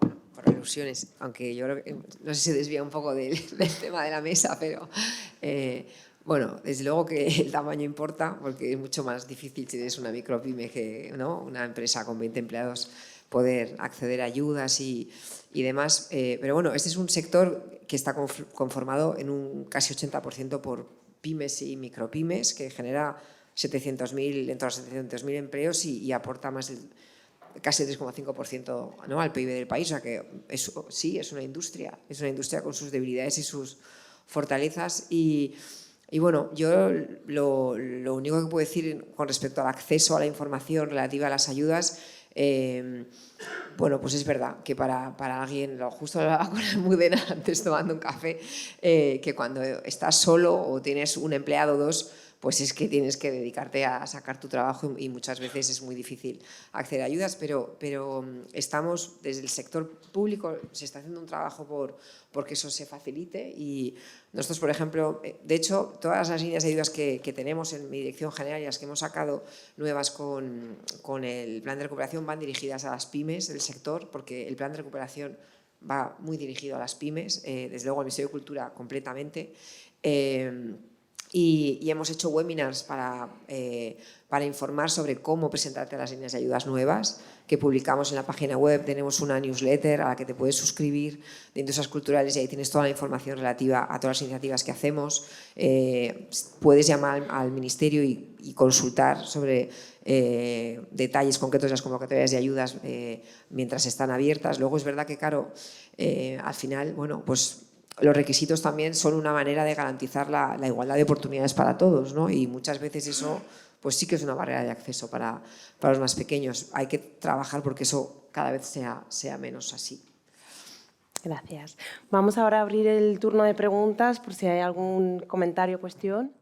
Por alusiones, aunque yo creo que, no sé si desvía un poco del tema de la mesa, pero bueno, desde luego que el tamaño importa, porque es mucho más difícil si eres una micropyme que, ¿no?, una empresa con 20 empleados poder acceder a ayudas y demás. Pero bueno, este es un sector que está conformado en un casi 80% por pymes y micropymes, que genera en torno a 700.000 empleos y aporta casi el 3,5%, ¿no?, al PIB del país. O sea que sí, es una industria con sus debilidades y sus fortalezas. Y bueno, yo lo único que puedo decir con respecto al acceso a la información relativa a las ayudas, bueno, pues es verdad que para alguien, justo hablaba con Almudena antes tomando un café, que cuando estás solo o tienes un empleado o dos, pues es que tienes que dedicarte a sacar tu trabajo y muchas veces es muy difícil acceder a ayudas, pero estamos, desde el sector público se está haciendo un trabajo porque eso se facilite, y nosotros, por ejemplo, de hecho, todas las líneas de ayudas que tenemos en mi dirección general y las que hemos sacado nuevas con el plan de recuperación van dirigidas a las pymes del sector, porque el plan de recuperación va muy dirigido a las pymes, desde luego al Ministerio de Cultura completamente. Y hemos hecho webinars para informar sobre cómo presentarte a las líneas de ayudas nuevas, que publicamos en la página web. Tenemos una newsletter a la que te puedes suscribir de Industrias Culturales y ahí tienes toda la información relativa a todas las iniciativas que hacemos. Puedes llamar al Ministerio y consultar sobre detalles concretos de las convocatorias de ayudas mientras están abiertas. Luego es verdad que, claro, al final, bueno, pues los requisitos también son una manera de garantizar la igualdad de oportunidades para todos, ¿no? Y muchas veces eso pues sí que es una barrera de acceso para los más pequeños. Hay que trabajar porque eso cada vez sea menos así. Gracias. Vamos ahora a abrir el turno de preguntas por si hay algún comentario o cuestión.